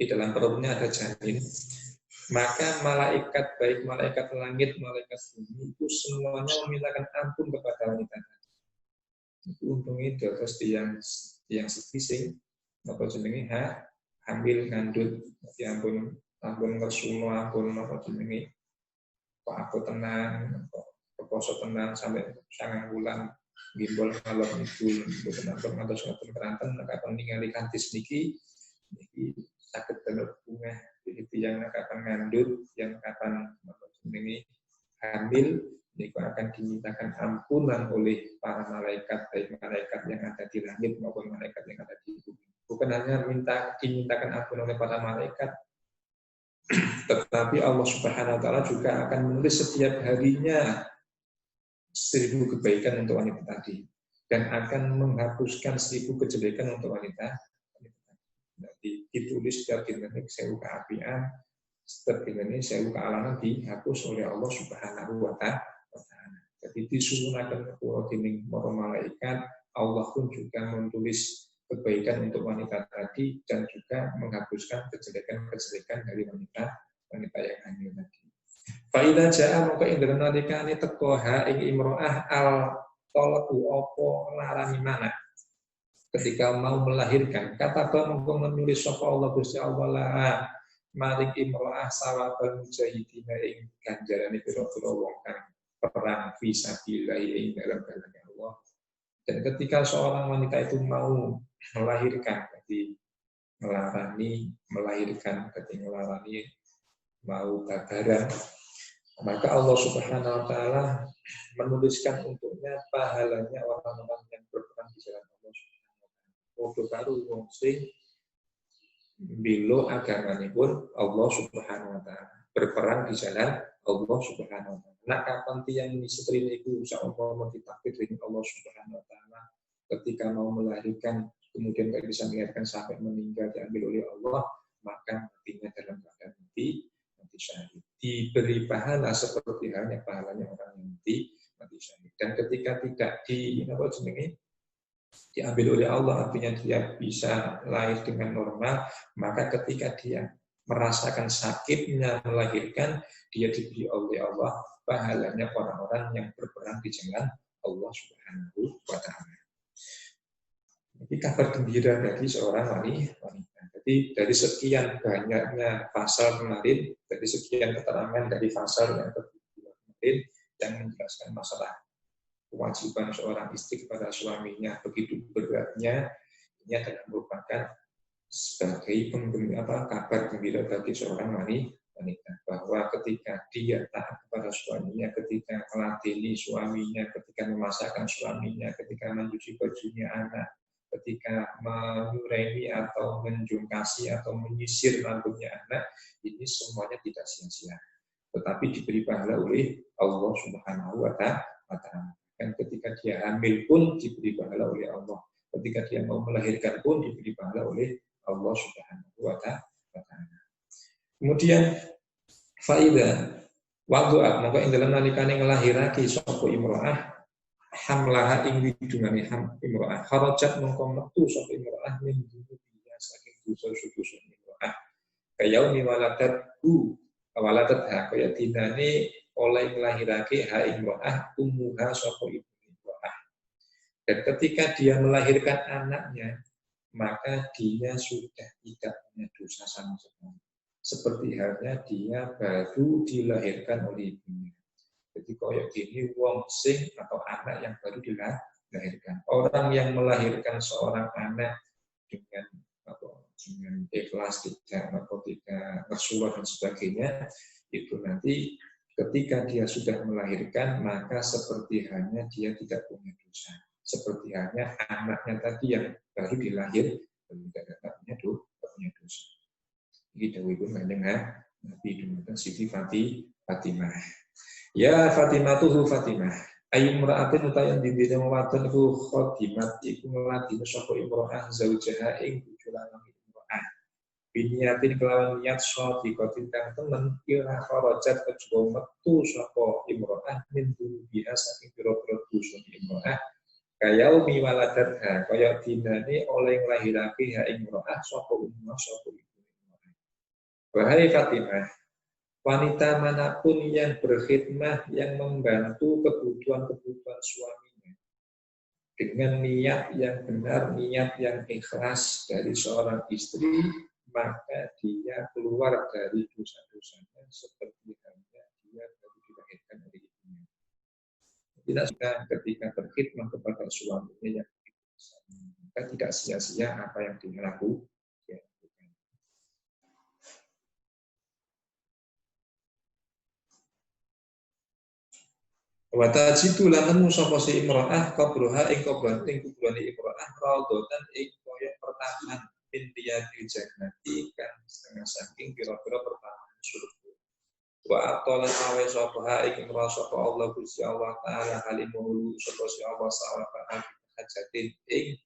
S2: di dalam perutnya ada janin, maka malaikat, baik malaikat langit, malaikat bumi, itu semuanya memintakan ampun kepada wanita. Itu untungnya terus yang sepising, apa jenenge hamil ngandut, ya ampun ngersuno, ampun apa jenenge, kok aku tenang, kok keposo tenang sampai 9 bulan. Gimbal kalau itu benar-benar ngantos ngoten keranten kapan ningali kantis niki sakit telur bunga itu yang kapan ngandut yang kapan ini hamil niku akan dimintakan ampunan oleh para malaikat baik malaikat yang ada di langit maupun malaikat yang ada di bumi. Bukan hanya dimintakan ampun oleh para malaikat, tetapi Allah Subhanahu wa taala juga akan menulis setiap harinya 1000 kebaikan untuk wanita tadi dan akan menghapuskan 1000 kejelekan untuk wanita. Jadi ditulis setiap dinane 1000 keapian, setiap dinane 1000 kealaman dihapus oleh Allah Subhanahu wa taala. Jadi disuruhkan kepada dening para malaikat, Allah pun juga menulis kebaikan untuk wanita tadi dan juga menghapuskan kejelekan-kejelekan dari wanita yang hamil tadi. Fa'idha ja'a maka indra nalikani teko ing imro'ah al tolaku opo larani mana ketika mau melahirkan kata mengko menulis sapa Allah Gusti Allah la maring imro'ah sawaban mujahidina ing ganjarane pira-pira wong kang perang fisabilillah ing dalam jalan Allah. Dan ketika seorang wanita itu mau melahirkan jadi melahirkan ketika melarani mau babaran, maka Allah Subhanahu wa taala menuliskan untuknya pahalanya orang-orang yang berperang di jalan Allah Subhanahu wa taala. Padha karo wong sing mbela agamanipun Allah Subhanahu wa taala, berperang di jalan Allah Subhanahu wa taala. Nah, kapan tiyang istri niku saumpama ditakdir dening Allah Subhanahu wa taala ketika mau melahirkan kemudian tidak bisa melahirkan sampai meninggal diambil oleh Allah, maka matinya dalam keadaan mati syahid. Diberi pahala seperti halnya pahalanya orang yang mati syahid. Dan ketika tidak diambil oleh Allah, artinya dia bisa lahir dengan normal, maka ketika dia merasakan sakitnya melahirkan, dia diberi oleh Allah pahalanya orang-orang yang berperang di jalan Allah Subhanahu wa taala. Ini kabar gembira bagi seorang wanita. Jadi dari sekian banyaknya pasal kemarin, dari sekian keterangan dari pasal yang kemarin yang menjelaskan masalah kewajiban seorang istri kepada suaminya begitu beratnya, ini adalah merupakan sebagai kabar gembira bagi seorang wanita bahwa ketika dia taat kepada suaminya, ketika meladeni suaminya, ketika memasakkan suaminya, ketika mencuci bajunya anak, ketika menyureni atau menjungkasi atau menyisir rambutnya anak, ini semuanya tidak sia-sia, tetapi diberi pahala oleh Allah Subhanahu wa taala. Dan ketika dia hamil pun diberi pahala oleh Allah, ketika dia mau melahirkan pun diberi pahala oleh Allah Subhanahu wa taala. Kemudian faida waktu maka ing dalam nalikane nglahirake sapa imro'ah hamlaha ing widungane imro'ah kharajat mongko metu sapa imro'ah min dunya saking dosa-dosa imro'ah kayaumi waladat kaya dinane oleh melahirake ha imro'ah ummuha sapa ibu imro'ah. Dan ketika dia melahirkan anaknya, maka dia sudah tidak punya dosa sama sekali. Seperti halnya dia baru dilahirkan oleh ibunya. Jadi koyok gini wong sing atau anak yang baru dilahirkan. Orang yang melahirkan seorang anak dengan ikhlas, tidak bersuara dan sebagainya, itu nanti ketika dia sudah melahirkan, maka seperti halnya dia tidak punya dosa. Seperti halnya anaknya tadi yang baru dilahir tidak punya dosa. Ini dawuhipun mendengar Nabi Dumateng Siti Fatimah. Ya Fatimatuhu Fatimah. Ayu mra'atin utayan dindine wadon iku khadimat iku ngladine sapa imro'ah zaujaha ing bojo lanang imro'ah. Biniatin kelawan niat shadiqatin kang temen ila kharajat kejaba metu sapa imro'ah min dunya saking pira-pira dosa imro'ah kayaumi waladatha kaya dinane oleh nglahirake ha ing imro'ah sapa umma sapa ibu. Wahai Fatimah, wanita manapun yang berkhidmah yang membantu kebutuhan-kebutuhan suaminya dengan niat yang benar, niat yang ikhlas dari seorang istri, maka dia keluar dari dosa-dosanya seperti halnya dia baru dilahirkan oleh ibunya. Tidak suka ketika berkhidmah kepada suaminya yang maka tidak sia-sia apa yang dia lakukan. Wa tajidu lan nemu sapa si imro'ah qabruha ing kuburane imro'ah raudhatan ing koyo pertamaan India di jannati kan setengah saking kira-kira pertamaan surga. Wa atolan awe sapa ing imro'ah sapa Allah Gusti Allah taala halimul sapa si Allah sawaba hajatin ing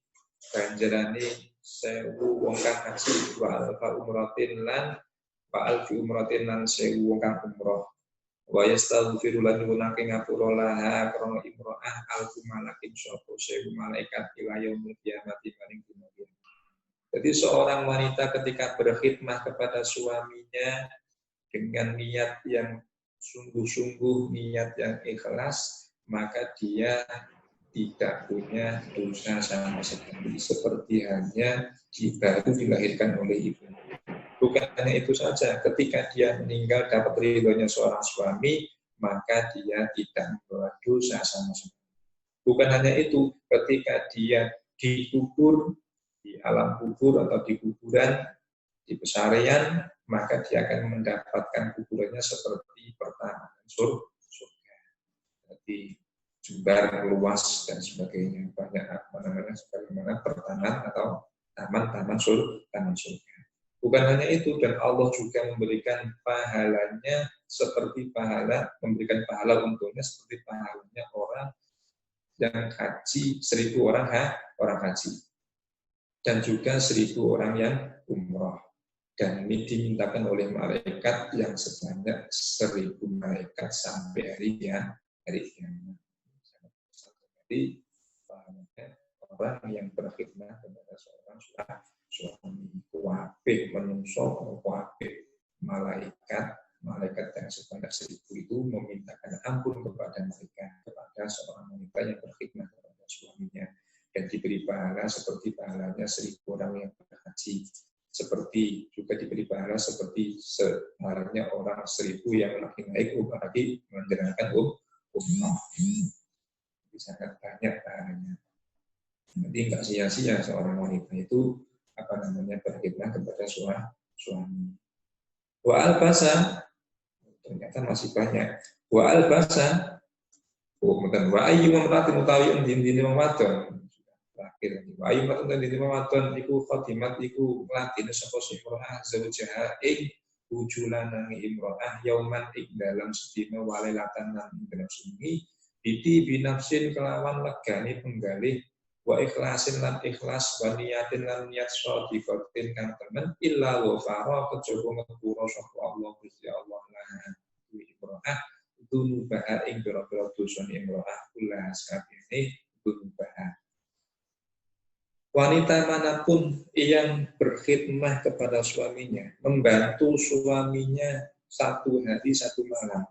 S2: ganjarane 1000 wong kang haji wa alfa umratin lan 1000 wong kang umrah. Wa yastaghfiru lan nyuwunake ngapura laha krana imro'ah alfu malakin sapa 1000 malaikat ila yaumil qiyamati maring dina kiamat. Jadi seorang wanita ketika berkhidmah kepada suaminya dengan niat yang sungguh-sungguh, niat yang ikhlas, maka dia tidak punya dosa sama sekali seperti hanya baru dilahirkan oleh ibu. Bukan hanya itu saja, ketika dia meninggal dapat ridhonya seorang suami, maka dia tidak membawa dosa sama sekali. Bukan hanya itu, ketika dia dikubur di alam kubur atau di kuburan, di pesarian, maka dia akan mendapatkan kuburannya seperti pertamaan surga. Jadi jembar luas dan sebagainya, banyak sebagaimana pertamaan atau taman-taman surga. Bukan hanya itu, dan Allah juga memberikan pahalanya seperti memberikan pahala untuknya seperti pahalanya orang yang haji 1000 orang haji dan juga 1000 orang yang umrah. Dan ini dimintakan oleh malaikat yang sebanyak 1000 malaikat sampai hari kiamat. Jadi pahalanya orang yang berkhidmat kepada seorang suami, kuwabe menungso, kuwabe malaikat yang sebanyak 1000 itu memintakan ampun kepada mereka, kepada seorang wanita yang berkhidmat kepada suaminya, dan diberi pahala seperti pahalanya 1000 orang yang berhaji, seperti juga diberi pahala seperti pahalanya orang 1000 yang lagi naik lagi menjalankan umrah. Sangat banyak pahalanya. Jadi nggak sia-sia seorang wanita itu berkhidmat kepada suami. Wa albasa, ternyata masih banyak. Wa albasa, dan wa ayyu mamratin utawi dini mawadon. Terakhir, wa ayyu mamratin dini mawadon iku khatimat iku latine sapa imro'ah zaujaha ing wujulan imro'ah yauman ing dalam sedina walelatan lan dalam sungi biti binafsin kelawan legane penggalih wa ikhlasin lan ikhlas wa niyatin lan niat shadiqatin kang temen illa wa fara kejaba ngapura sapa Allah Gusti Allah lan imro'ah dunubaha ing pira-pira dosa imro'ah kula sakabehane dunubaha. Wanita manapun yang berkhidmah kepada suaminya, membantu suaminya 1 hari 1 malam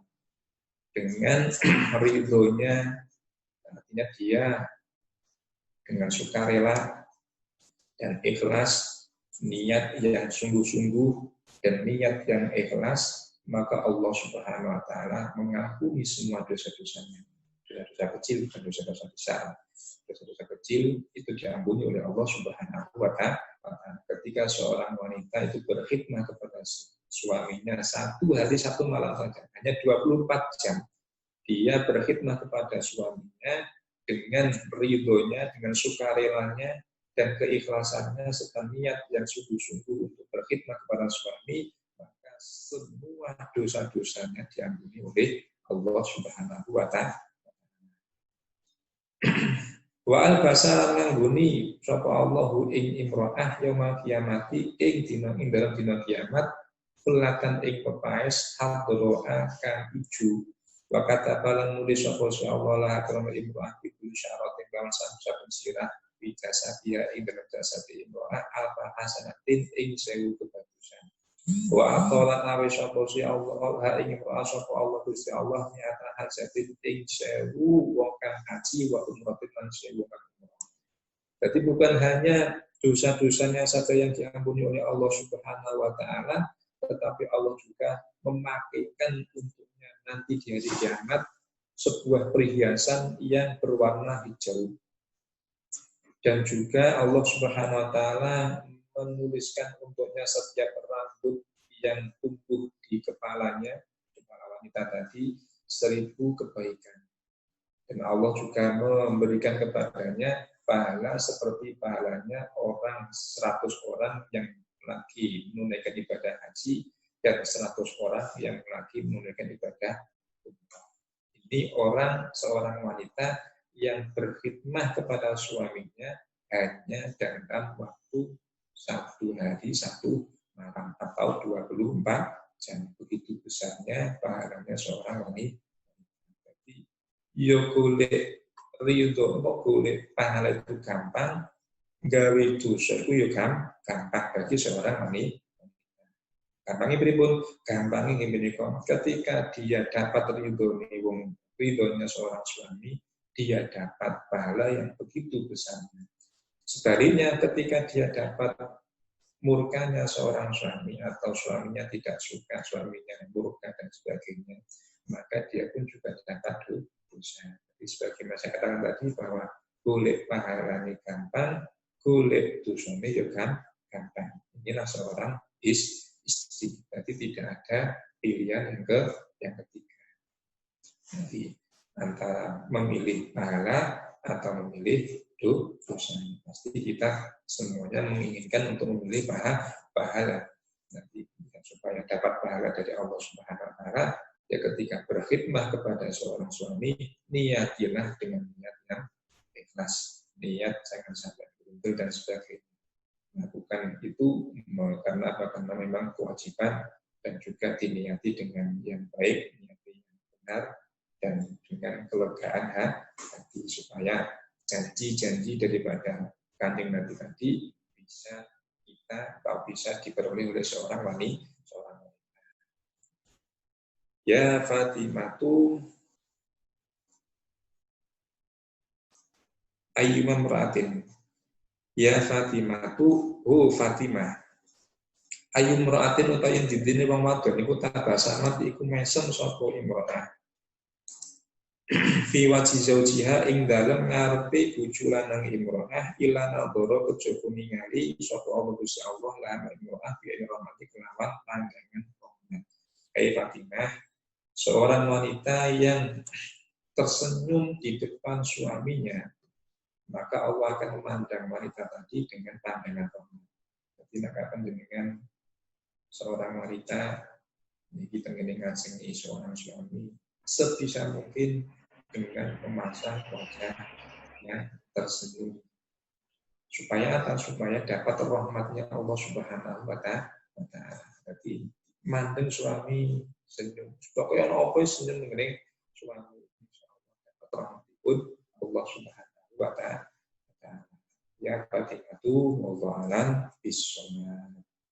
S2: dengan ridhonya, artinya dia dengan sukarela dan ikhlas, niat yang sungguh-sungguh dan niat yang ikhlas, maka Allah Subhanahu wa taala mengampuni semua dosa-dosanya. Dosa-dosa kecil dan dosa-dosa besar. Dosa-dosa kecil itu diampuni oleh Allah Subhanahu wa taala. Ketika seorang wanita itu berkhidmah kepada suaminya 1 hari 1 malam saja, hanya 24 jam. Dia berkhidmah kepada suaminya dengan ridhonya, dengan sukarelanya, dan keikhlasannya, serta niat yang sungguh-sungguh untuk berkhidmat kepada suami, maka semua dosa-dosanya diampuni oleh Allah Subhanahu wa taala. Wa al-basara ngangguni sapa Allahu ing imro'ah yaumul qiyamati ing dina ing dalam dina kiamat pelatan ing pepaes hadroa kang ijo. Wa kata balang nulis sapa Allah lah krana imro'ah iku syarat lawan saben sirah wijasa dia ing dalam jasa di imro'ah alfa hasanatin ing 1000 kebagusan. Wa atolan awe sapa si Allah ha ing imro'ah sapa Allah Gusti Allah niata hajatin ing 1000 wong kang haji wa umratin lan 1000 kang umrah. Jadi bukan hanya dosa-dosanya saja yang diampuni oleh Allah Subhanahu wa taala, tetapi Allah juga memakaikan untuknya nanti di hari kiamat sebuah perhiasan yang berwarna hijau. Dan juga Allah Subhanahu wa taala menuliskan untuknya setiap rambut yang tumbuh di kepalanya, kepala wanita tadi, 1000 kebaikan. Dan Allah juga memberikan kepadanya pahala seperti pahalanya orang 100 orang yang lagi menunaikan ibadah haji dan 100 orang yang lagi menunaikan ibadah umrah. Ini seorang wanita yang berkhidmah kepada suaminya hanya dalam waktu 1 hari 1 malam atau 24 jam. Begitu besarnya pahalanya seorang wanita. Jadi yo golek ridho golek pahala itu gampang, gawe dosa itu yo gampang bagi seorang wanita. Gampangnya pripun? Gampangnya menika ketika dia dapat ridhonya seorang suami, dia dapat pahala yang begitu besarnya. Sebaliknya ketika dia dapat murkanya seorang suami atau suaminya tidak suka, suaminya murka dan sebagainya, maka dia pun juga dapat dosa. Jadi sebagaimana saya katakan tadi bahwa golek pahalanya gampang, golek dosanya juga gampang. Inilah seorang istri. Jadi tidak ada pilihan yang ketiga. Jadi antara memilih pahala atau memilih dosa. Pasti kita semuanya menginginkan untuk memilih pahala. Nanti supaya dapat pahala dari Allah Subhanahu wa taala, ya ketika berkhidmah kepada seorang suami, niatilah dengan niat yang ikhlas. Niat jangan sampai beruntung dan sebagainya. Melakukan itu karena apa? Karena memang kewajiban dan juga diniati dengan yang baik, niati yang benar dan dengan kelegaan hati supaya janji-janji daripada Kanjeng Nabi tadi bisa diperoleh oleh seorang wanita. Ya Fatimatu ayyuma mra'atin. Ya Fatimatu Fatimah. Ayyum mra'atin utayen didine wong wadon iku tabasamat iku mesem sapa imra'ah. Fi wajhi zaujiha ing dalem ngarepe bojo lanang imro'ah ila nadhara kejaba ningali sapa Allah Gusti Allah lan imro'ah bi rahmati kelawan pandangan rahmat. Fatimah, seorang wanita yang tersenyum di depan suaminya, maka Allah akan memandang wanita tadi dengan pandangan rahmat. Jadi nek panjenengan seorang wanita iki tengene ngajengi seorang suami, sebisa mungkin dengan memasang wajah yang tersenyum. Supaya dapat rahmatnya Allah Subhanahu wa taala. Jadi mandeng suami senyum. Pokoknya apa senyum dengan suami, insyaallah dapat rahmatipun Allah Subhanahu wa taala. Ya Fatimatu wallahu a'lam bishawab.